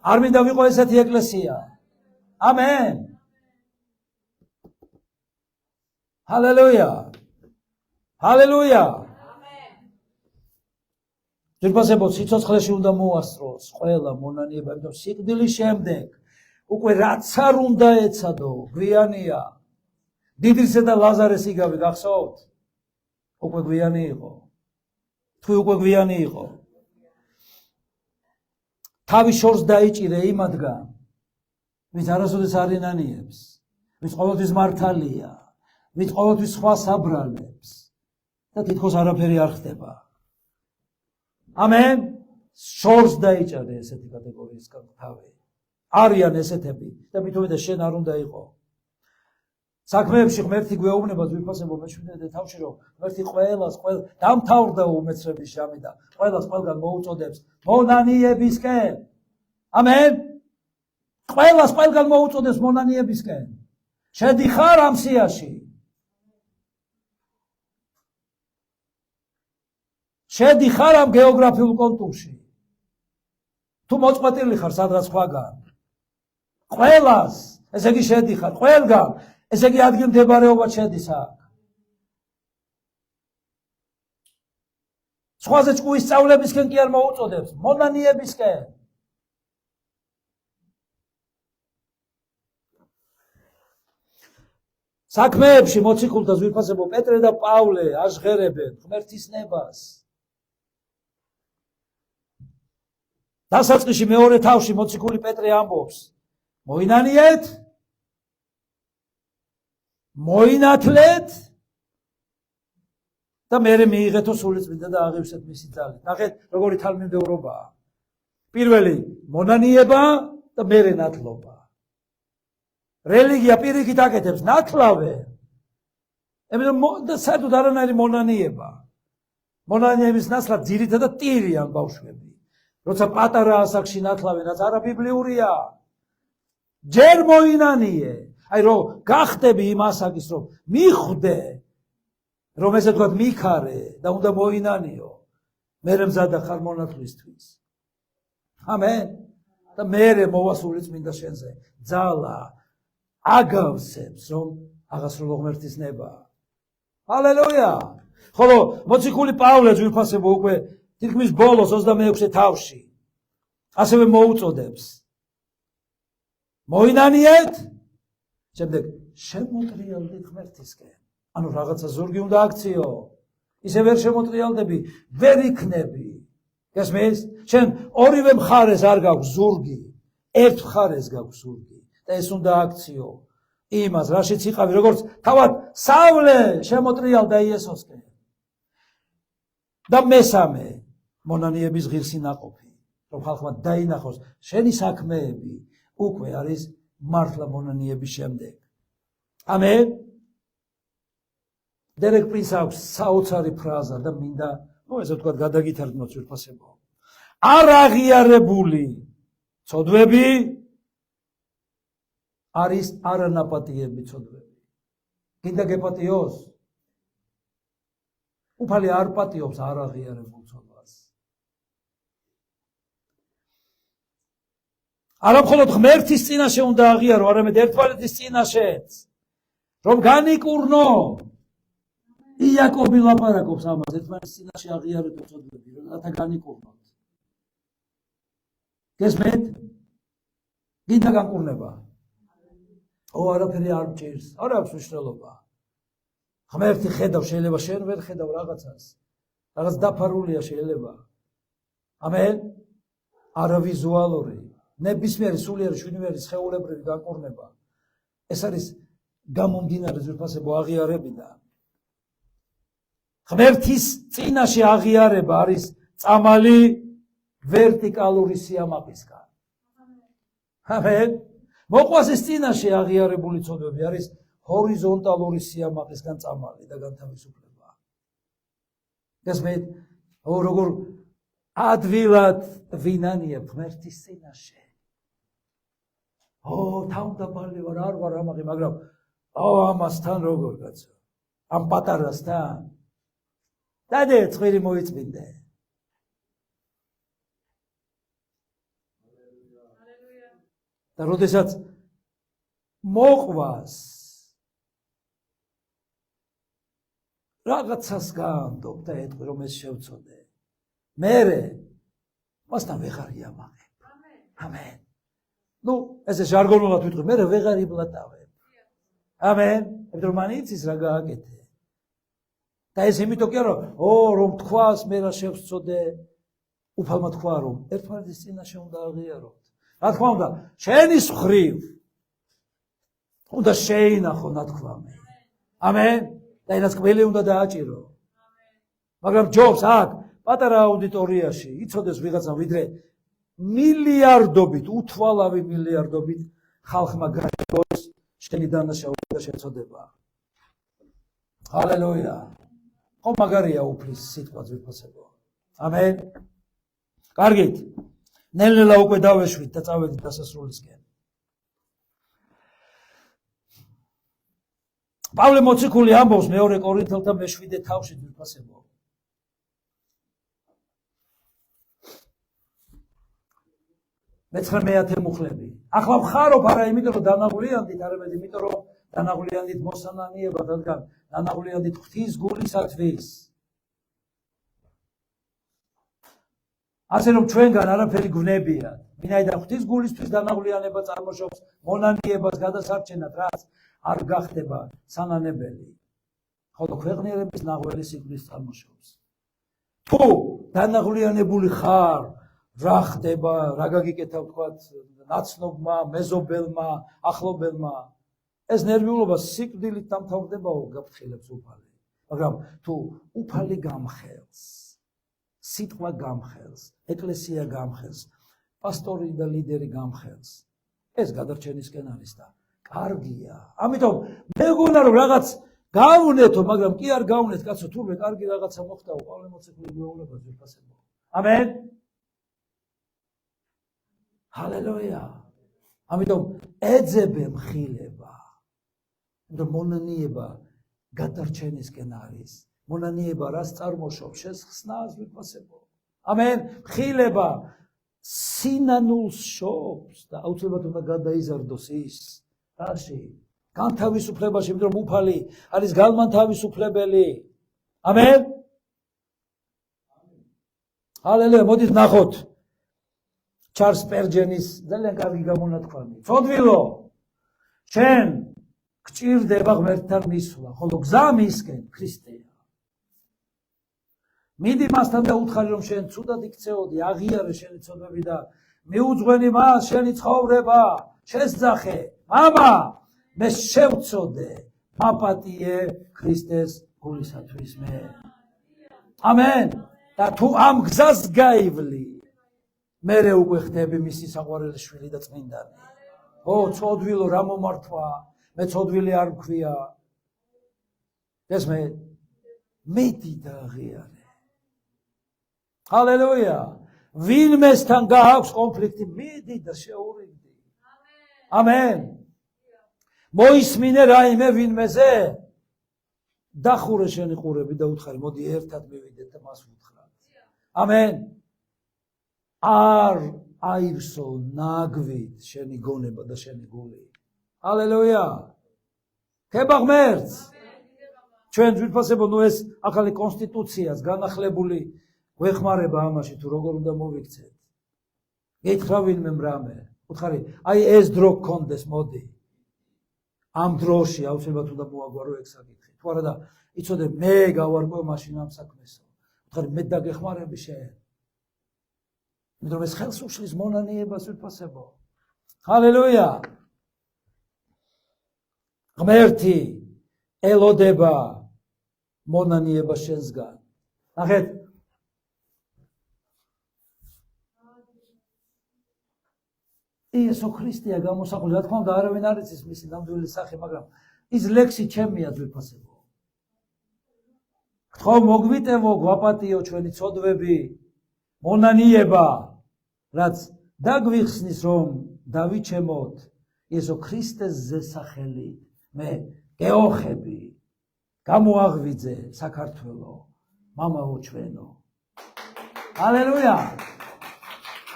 არ მინდა ვიყო ესეთი ეკლესია. ამენ. ჰალელუია. ჰალელუია. ძირფასებო სიცოცხლეში უნდა მოასწროს ყველა მონანიება, იმიტომ სიკვდილის შემდეგ უკვე რაც არ უნდა ეცადო, გვიანია. დიდრისა და ლაზარეს იგავი გახსოვთ? უკვე გვიანი იყო. თუ უკვე გვიანი იყო. თავი შორს დაიჭირე იმადგან, ვინც არასოდეს არ ინანიებს, ვინც ყოველთვის მართალია, ვინც ყოველთვის სხვას აბრალებს და თითქოს არაფერი არ ხდება. ამენ. შორს დაიჭირე ესეთი კატეგორიისგან თავი. არიან ესეთები და მით უმეტეს შენ არ უნდა იყო. საქმეებში ღმერთი გვეუბნება ძვირფასებო მეშვიდე თავში რომ ღმერთი ყველას დამთავრდა უმეცრების ჟამი და ყველას ყველგან მოუწოდებს მონანიებისკენ. ამენ. ყველას ყველგან მოუწოდებს მონანიებისკენ. შედიხარ ამ სიაში. შედიხარ ამ გეოგრაფიულ კონტურში. თუ მოწყვეტილი ხარ სადღაც სხვაგან. ყველას, ესე იგი შედიხარ, ყველგან, ესე იგი ადგილმდებარეობა შედის აქ. სხვაზე ჭკუის სწავლებისკენ კი არ მოუწოდებს, მონანიებისკენ. საქმეებში მოციქულთა ძვირფასებო პეტრე და პავლე აჟღერებენ ღმერთის ნებას. დასაწყისში მეორე თავში მოციქული პეტრე ამბობს, მოინანიეთ, მოინათლეთ და მერე მიიღეთო სულიწმინდა და აღივსეთ მისი ძალით. ნახეთ, როგორი რელიგია პირიქით აკეთებს ნათლავე. საერთოდ არანაირი მონანიება. მონანიების ნაცვლად ძირითადად ტირიან ბავშვები. როცა პატარა ასაკში ნათლავენაც არა ბიბლიურია. ჯერ მოინანიე. აი რომ გახდები იმ ასაკის რომ მიხვდე რომ ესე თქვა მიქარე და უნდა მოინანიო. მერე მზადა ხარ მონათლისთვის. ამენ. და მერე მოვასული წმინდა შენზე. ძალა აგავსებს რომ აღასრულო ღმერთის ნება. ჰალელუია. ხოლო მოციქული პავლე ძვირფასებო უკვე თითქმის ბოლოს 26 თავში ასევე მოუწოდებს. მოინანიეთ, შემდეგ შემოტრიალდეთ ღმერთისკენ. ანუ რაღაცა ზურგი უნდა აქციო. ისე ვერ შემოტრიალდები, ვერ იქნები. გესმის? შენ ორივე მხარეს არ გაქვს ზურგი, ერთ მხარეს გაქვს ზურგი და ეს უნდა აქციო. იმას, რაშიც იყავი, როგორც თავად სავლე შემოტრიალდა იესოსკენ. და მესამე, მონანიების ღირსი ნაყოფი, რომ ხალხმა დაინახოს, შენი საქმეები უკვე არის მართლა მონანიების შემდეგ. ამენ. დერეკ პრინს აქვს საოცარი ფრაზა და მინდა, ესე ვთქვათ, გადაგითარგმნოთ ძვირფასებო. არ აღიარებული ცოდვები არის არანაპატიები ცოდვები. გინდა გეპატიოს? უფალი არ პატიობს არ აღიარებულ ცოდვას. არა მხოლოდ ღმერთის წინაშე უნდა აღიარო, არამედ ერთმანეთის წინაშეც. რომ განიკურნო. იაკობი ლაპარაკობს ამას, ერთმანეთის წინაშე აღიარეთ ცოდვები, რათა განიკურნოთ. გესმით? გინდა განკურნება? არაფერი არ მჭირს, არ აქვს მნიშვნელობა. ღმერთი ხედავ, შეიძლება შენ ვერ ხედავ რაღაცას. რაღაც დაფარულია შეიძლება. ამენ? არავიზუალური, ნებისმიერი სულიერი შვიდმიერი სხეულებრივი განკურნება. ეს არის გამომდინარე ძვირფასებო აღიარებიდან. ღმერთის წინაშე აღიარება არის წამალი ვერტიკალური სიამაყისგან. ამენ. მოყვასის წინაშე აღიარებული ცოდვები არის ჰორიზონტალური სიამაყისგან წამალი და განთავისუფლება. გესმით? როგორ ადვილად ვინანიებ ღმერთის წინაშე. თავდაბალი ვარ, არ ვარ ამაღი, მაგრამ ამასთან როგორ კაცო? ამ პატარასთან? დადე წვირი მოიწმინდე. და როდესაც მოყვას რაღაცას განდობ და ეტყვი რომ ეს შევწოდე. მერე მასთან ვეღარ იამაყებ. ამენ. ესე ჟარგონულად ვიტყვი, მერე ვეღარ იბლატავებ. ამენ. იმიტომ რომ მან იცის რა გააკეთე. და ეს იმიტომ კი არა, რომ თქვას მე რა შევწოდე, უფალმა თქვა რომ ერთმანეთის წინაშე უნდა აღიაროთ. რა თქმა უნდა, შენის მხრივ უნდა შეინახო ნათქვამი. ამენ. და ინას ყველი უნდა დააჭირო. მაგრამ ჯობს აქ პატარა აუდიტორიაში იცოდეს ვიღაცა ვიდრე მილიარდობით, უთვალავი მილიარდობით ხალხმა გაიგოს შენი დანაშაული და შეწოდება. ჰალელუია. ხო მაგარია უფლის სიტყვა ძვირფასებო. ამენ. კარგით. ნელ-ნელა უკვე დავეშვით და წავედით დასასრულისკენ. პავლე მოციქული ამბობს მეორე კორინთელთა მე-7 თავში ძვირფასებო. მე-9 მუხლები. ახლა მხარობ არა იმიტომ რომ დანაღვლიანდით, არამედ იმიტომ რომ დანაღვლიანდით მოსანანიებად, რადგან დანაღვლიანდით ღვთის გულისათვის. ასე რომ ჩვენგან არაფერი გვნებიათ. ვინაიდან ღვთის გულისთვის დანაღვლიანება წარმოშობს მონანიებას გადასარჩენად, რაც არ გახდება სანანებელი. ხოლო ქვეყნიერების ნაღველი სიკვდილს წარმოშობს. თუ დანაღვლიანებული ხარ, რა ხდება, რა გაგიკეთა ვთქვათ, ნაცნობმა, მეზობელმა, ახლობელმა, ეს ნერვიულობა სიკვდილით დამთავრდებაო, გაფრთხილებს უფალი. მაგრამ თუ უფალი გამხელს, სიტყვა გამხელს, ეკლესია გამხელს, პასტორი და ლიდერი გამხელს, ეს გადარჩენისკენ არის და კარგია. ამიტომ მეგონა რომ რაღაც გავნეთო, მაგრამ კი არ გავნეთ, კაცო, თურმე კარგი რაღაცა მოხდაო, პავლე მოციქული გვეუბნება ძვირფასებო. ამენ. ჰალელუია. ამიტომ ეძებე მხილება. ამიტომ მონანიება გადარჩენისკენ არის. მონანიება რას წარმოშობს? შესხსნას ვიფასებო. ამენ. მხილება სინანულს შობს და აუცილებლად უნდა გადაიზარდოს ის რაში? განთავისუფლებაში, იმიტომ რომ უფალი არის განმანთავისუფლებელი. ამენ. ჰალელუია. მოდით ნახოთ ჩარლს სპერჯენის ძალიან კარგი გამონათქვამი. ცოდვილო, შენ გჭირდება ღმერთთან მისვლა, ხოლო გზა მისკენ ქრისტეა. მიდი მასთან და უთხარი რომ შენ ცუდად იქცეოდი, აღიარე შენი ცოდვები და მიუძღვენი მას შენი ცხოვრება, შესძახე. მამა, მე შევწოდე, მაპატიე ქრისტეს გულისათვის მე. ამენ. და თუ ამ გზას გაივლი, მერე უკვე ხდები მისი საყვარელი შვილი და წმინდანი. ო, ცოდვილო, რა მომართვა? მე ცოდვილი არ მქვია. ეს მეტი და აღიარე. ჰალელუია. ვინმესთან გააქვს კონფლიქტი, მიდი და შეურიგდი. ამენ. მოისმინე რაიმე ვინმეზე, დახურე შენი ყურები და უთხარი, მოდი ერთად მივიდეთ და მას ვუთხრათ. ამენ. არ აირსო ნაგვით შენი გონება და შენი გული. ჰალელუია. ხება ღმერთს. ჩვენ ძვირფასებო, ნუ ეს ახალი კონსტიტუციას განახლებული გვეხმარება ამაში, თუ როგორ უნდა მოვიქცეთ. გითხრა ვინმე მრამე, უთხარი, აი ეს დრო გქონდეს, მოდი. ამ დროში აუცილებლად უნდა მოაგვარო ეგ საკითხი. თუ არა და იცოდე, მე გავარკვევ მაშინ ამ საქმესო. უთხარი, მე დაგეხმარები შენ. იმიტომ რომ ეს ხელს უშლის მონანიებას ვიფასებო. ჰალელუია. ღმერთი ელოდება მონანიება შენსგან. ნახეთ. იესო ქრისტეა გამოსახული, რა თქმა უნდა, არავინ არ იცის მისი ნამდვილი სახე, მაგრამ ის ლექსი ჩემია ძვირფასებო. გთხოვ მოგვიტევო, გვაპატიო ჩვენი ცოდვები, მონანიება, რაც დაგვიხსნის რომ დავიჩემოთ იესო ქრისტეს ზესახელით, მე გეოხები, გამოაღვიძე საქართველო, მამაო ჩვენო. ჰალელუია.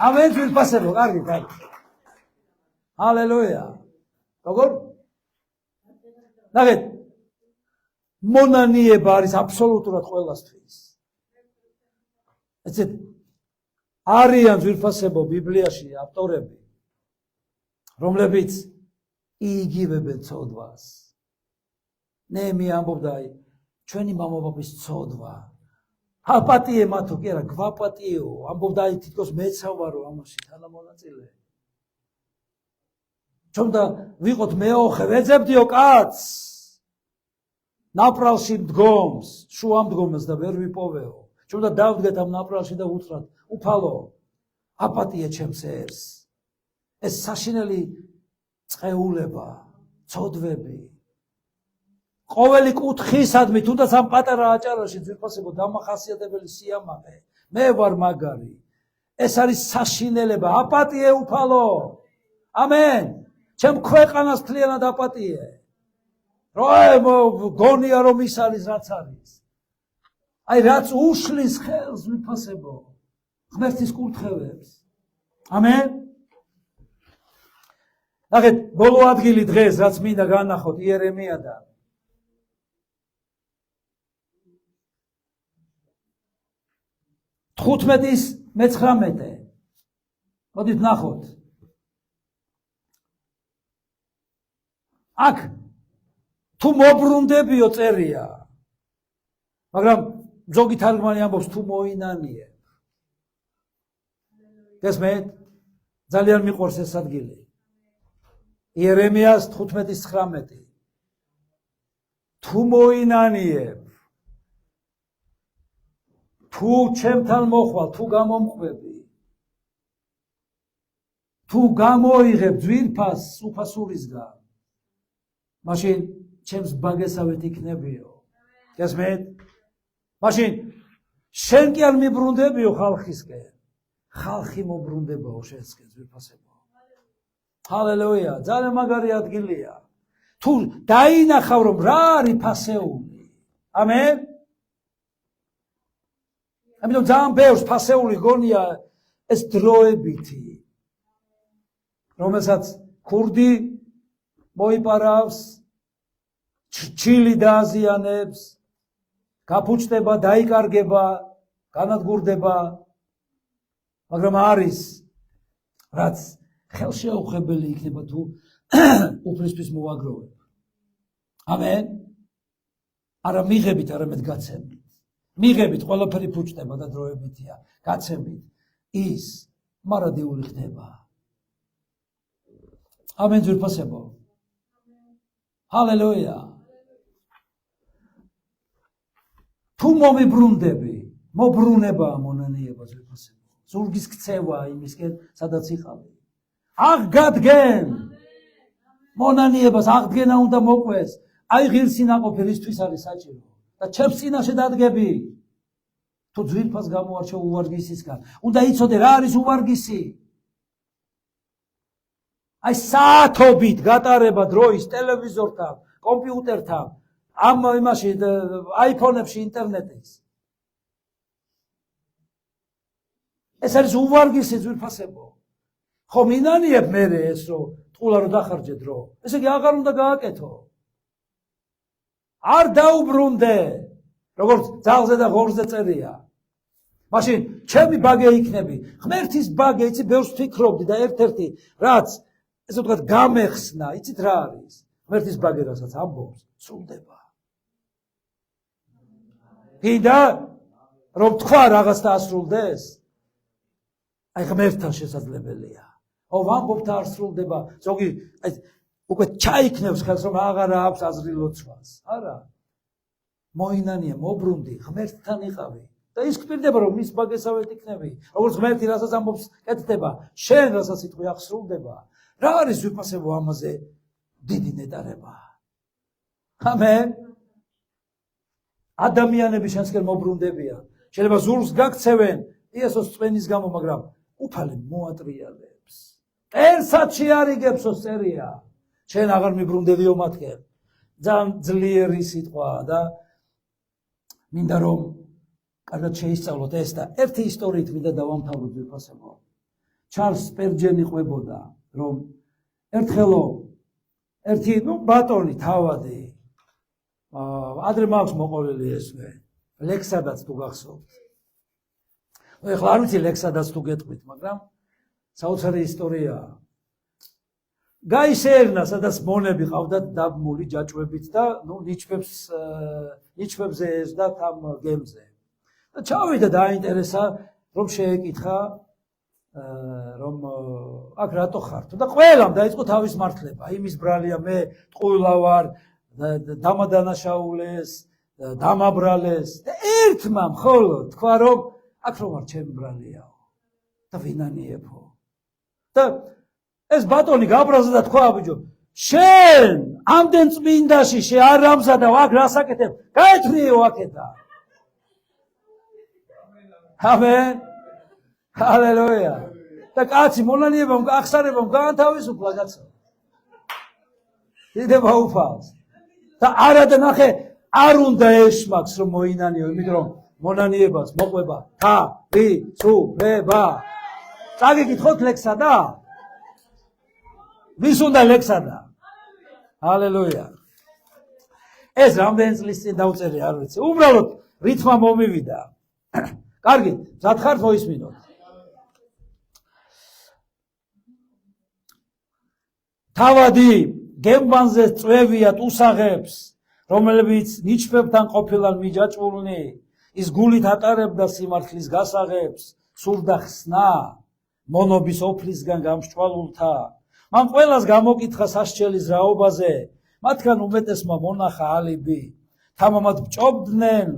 ამენ ძვირფასებო, კარგი, კარგი. ჰალელუია. როგორ? ნახეთ, მონანიება არის აბსოლუტურად ყველასთვის. ეცეთ არიან ძვირფასებო ბიბლიაში ავტორები, რომლებიც იგივებენ ცოდვას. ნეემია ამბობდა, ჩვენი მამაპაპის ცოდვა. აპატიე მათო, კი არა, გვაპატიო. ამბობდა, თითქოს მეცავ ვარო ამაში თანამონაწილე. ჩვენ და ვიყოთ მეოხე, ვეძებდიო კაცს. ნაპრალში მდგომს, შუა მდგომას და ვერ ვიპოვეო. ჩვენ და დავდგეთ ამ ნაპრალში და უთხრათ, უფალო, აპატიე ჩემს ერს. ეს საშინელი წყეულება, ცოდვები. ყოველი კუთხისადმი, თუნდაც ამ პატარა აჭარაში ძვირფასებო დამახასიათებელი სიამაყე. მე ვარ მაგარი. ეს არის საშინელება, აპატიე უფალო. ამენ. ჩემ ქვეყანას მთლიანად აპატიე. გონია რომ ის არის რაც არის. აი რაც უშლის ხელს ვიფასებო ღმერთის კურთხევებს. ამენ. ნახეთ, ბოლო ადგილი დღეს რაც მინდა განახოთ იერემიადან. თხუთმეტის მე-19. მოდით ნახოთ. აქ თუ მობრუნდებიო წერია, მაგრამ ზოგი თარგმანი ამბობს თუ მოინანიებ. გესმენთ? ძალიან მიყვარს ეს ადგილი. იერემიას 15:19. თუ მოინანიებ, თუ ჩემთან მოხვალ, თუ გამომყვები, თუ გამოიღებ ძვირფას უფასურისგან, მაშინ ჩემს ბაგესავით იქნებიო. გესმით? მაშინ შენ კი არ მიბრუნდებიო ხალხისკენ. ხალხი მობრუნდებაო შენსკენ ძვირფასებო. ჰალელუია, ძალიან მაგარი ადგილია. თუ დაინახავ რომ რა არის ფასეული. ამენ. ამიტომ ძალიან ბევრს ფასეული გონია ეს დროებითი. რომელსაც ქურდი მოიპარავს, ჩილი დააზიანებს, გაფუჭდება, დაიკარგება, განადგურდება, მაგრამ არის რაც ხელშეუხებელი იქნება თუ უფლისთვის მოვაგროვებ. ამენ. არა მიღებით, არამედ გაცემით. მიღებით ყველაფერი ფუჭდება და დროებითია. გაცემით ის მარადიული ხდება. ამენ ძვირფასებო. ჰალელუია. თუ მომიბრუნდები, მობრუნება მონანიება ძვირფასებო. ზურგის ქცევა იმისკენ, სადაც იყავი. აღგადგენ. მონანიებას აღდგენა უნდა მოყვეს. აი ღირსი ნაყოფი რისთვის არის საჭირო. და ჩემს წინაშე დადგები. თუ ძვირფას გამოარჩევ უვარგისისგან, უნდა იცოდე რა არის უვარგისი. აი საათობით გატარება დროის ტელევიზორთან, კომპიუტერთან, ამ იმაში აიფონებში ინტერნეტის. ეს არის უვარგისი ძვირფასებო. ხო მინანიებ მე ეს რომ ტყულა რომ დახარჯე დრო. ესე იგი აღარ უნდა გააკეთო. არ დაუბრუნდე, როგორც ძალზე და ღორზე წერია. მაშინ ჩემი ბაგე იქნები. ღმერთის ბაგე, იცი, ბევრს ვფიქრობდი და ერთ-ერთი რაც ესე ვთქვათ გამეხსნა, იცით რა არის? ღმერთის ბაგე რასაც ამბობს, სრულდება. კიდე რომ თქვა რაღაც დაასრულდეს, აი ღმერთთან შესაძლებელია. ვამბობთ არ სრულდება, ზოგი უკვე ჩაიქნევს ხელს რომ აღარა აქვს აზრი ლოცვას. არა. მოინანია, მობრუნდი, ღმერთთან იყავი. და ის გპირდება რომ მის ბაგესავით იქნები. როგორც ღმერთი რასაც ამბობს, კეთდება, შენ რასაც იტყვი აღსრულდება. რა არის ვიფასებო ამაზე დიდი ნეტარება. ამენ. ადამიანები შენსკენ მობრუნდებიან. შეიძლება ზურგს გაქცევენ იესოს წვენის გამო, მაგრამ უფალი მოატრიალებს. ერთსათში არიგებსო წერია. შენ აღარ მიბრუნდებიო მათკენ. ძალიან ძლიერი სიტყვა და მინდა რომ კარგად შეისწავლოთ ეს და ერთი ისტორიით მინდა დავამთავროთ ვიფასებო. ჩარლზ სპერჯენი ყვებოდა რომ ერთხელო ერთი ბატონი თავადი ადრე მაქვს მოყოლილი ესვე ლექსადაც თუ გახსოვთ. ეხლა არ ვიცი ლექსადაც თუ გეტყვით, მაგრამ საოცარი ისტორიაა. გაისერნა, სადაც მონები ყავდათ დაბმული ჯაჭვებით და ნიჩბებზე ესდათ ამ გემზე. და ჩავიდა დაინტერესა, რომ შეეკითხა, რომ აქ რატო ხართ? და ყველამ დაიწყო თავის მართლება. იმის ბრალია, მე ტყუილა ვარ, დამადანაშაულეს, დამაბრალეს და ერთმა მხოლოდ თქვა, რომ აქ რომ არ ჩემი ბრალიაო და ვინანიებო. და ეს ბატონი გაბრაზდა და თქვა, ბიჭო, შენ ამდენ წმინდაში არ ამზადა აქ რასაკეთებ? გაეთრიეო აქეთა. ამენ. ჰალელუია. და კაცი მონანიებამ ახსარებამ გაანთავისუფლა კაცო. დიდება უფალს. და არა და ნახე, არ უნდა ეშმაკს რომ მოინანიო, იმიტომ რომ მონანიებას მოყვება თავისუფლება. წაგიკითხოთ ლექსადა? ვის უნდა ლექსადა? ჰალელუია. ეს რამდენი წლის წინ დავწერე, არ ვიცი. უბრალოდ რითმა მომივიდა. კარგი, მზად ხართ მოისმინოთ. თავადი გემბანზე წვევიათ უსაღებს, რომლებიც ნიჩბებთან ყოფილან მიჯაჭვულნი, ის გულით ატარებდა სიმართლის გასაღებს, სურდა ხსნა, მონობის ოფლისგან გამსჭვალულთა. მან ყველას გამოკითხა სასჯელის რაობაზე, მათგან უმეტესმა მონახა ალიბი, თამამად ბჭობდნენ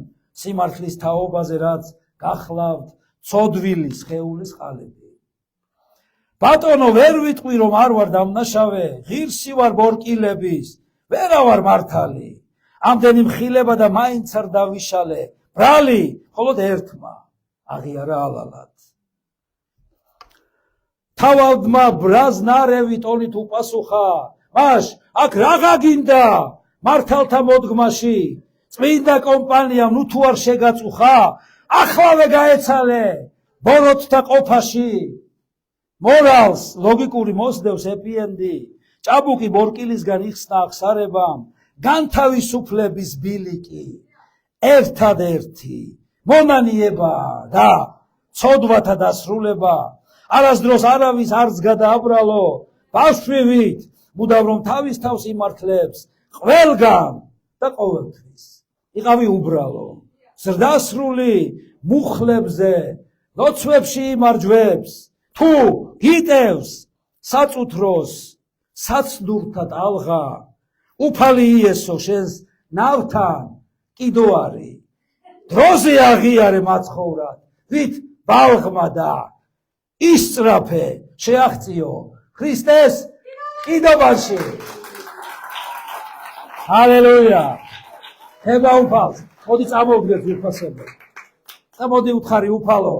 სიმართლის თაობაზე, რაც გახლავთ ცოდვილის ხეულის ყალიბი. ბატონო, ვერ ვიტყვი რომ არ ვარ დამნაშავე, ღირსი ვარ ბორკილების, ვერა ვარ მართალი. ამდენი მხილება და მაინც არ დავიშალე. ბრალი, მხოლოდ ერთმა აღიარა ალალად. თავადმა ბრაზ ნარევი ტონით უპასუხა. მაშ, აქ რაღა გინდა მართალთა მოდგმაში? წმინდა კომპანიამ ნუ თუ არ შეგაწუხა, ახლავე გაეცალე ბოროტთა ყოფაში. მორალს ლოგიკური მოსდევს ეპიენდი, ჭაბუკი ბორკილისგან იხსნა აღსარებამ, განთავისუფლების ბილიკი ერთადერთი მონანიება და ცოდვათა დასრულება. არასდროს არავის არც გადააბრალო, ბავშვივით მუდამ რომ თავის თავს იმართლებს ყველგან და ყოველთვის. იყავი უბრალო, ზრდასრული მუხლებზე, ლოცვებში იმარჯვებს, თუ გიტევს საწუთროს საცდურთა ტალღა, უფალი იესო შენს ნავთან კიდო არი. დროზე აღიარე მაცხოვრად, ვით ბალღმა და ისწრაფე შეაღწიო ქრისტეს კიდობაში. ჰალელუია. ხება უფალს. მოდი წამოვდგეთ ვიფასებო. და მოდი უთხარი უფალო.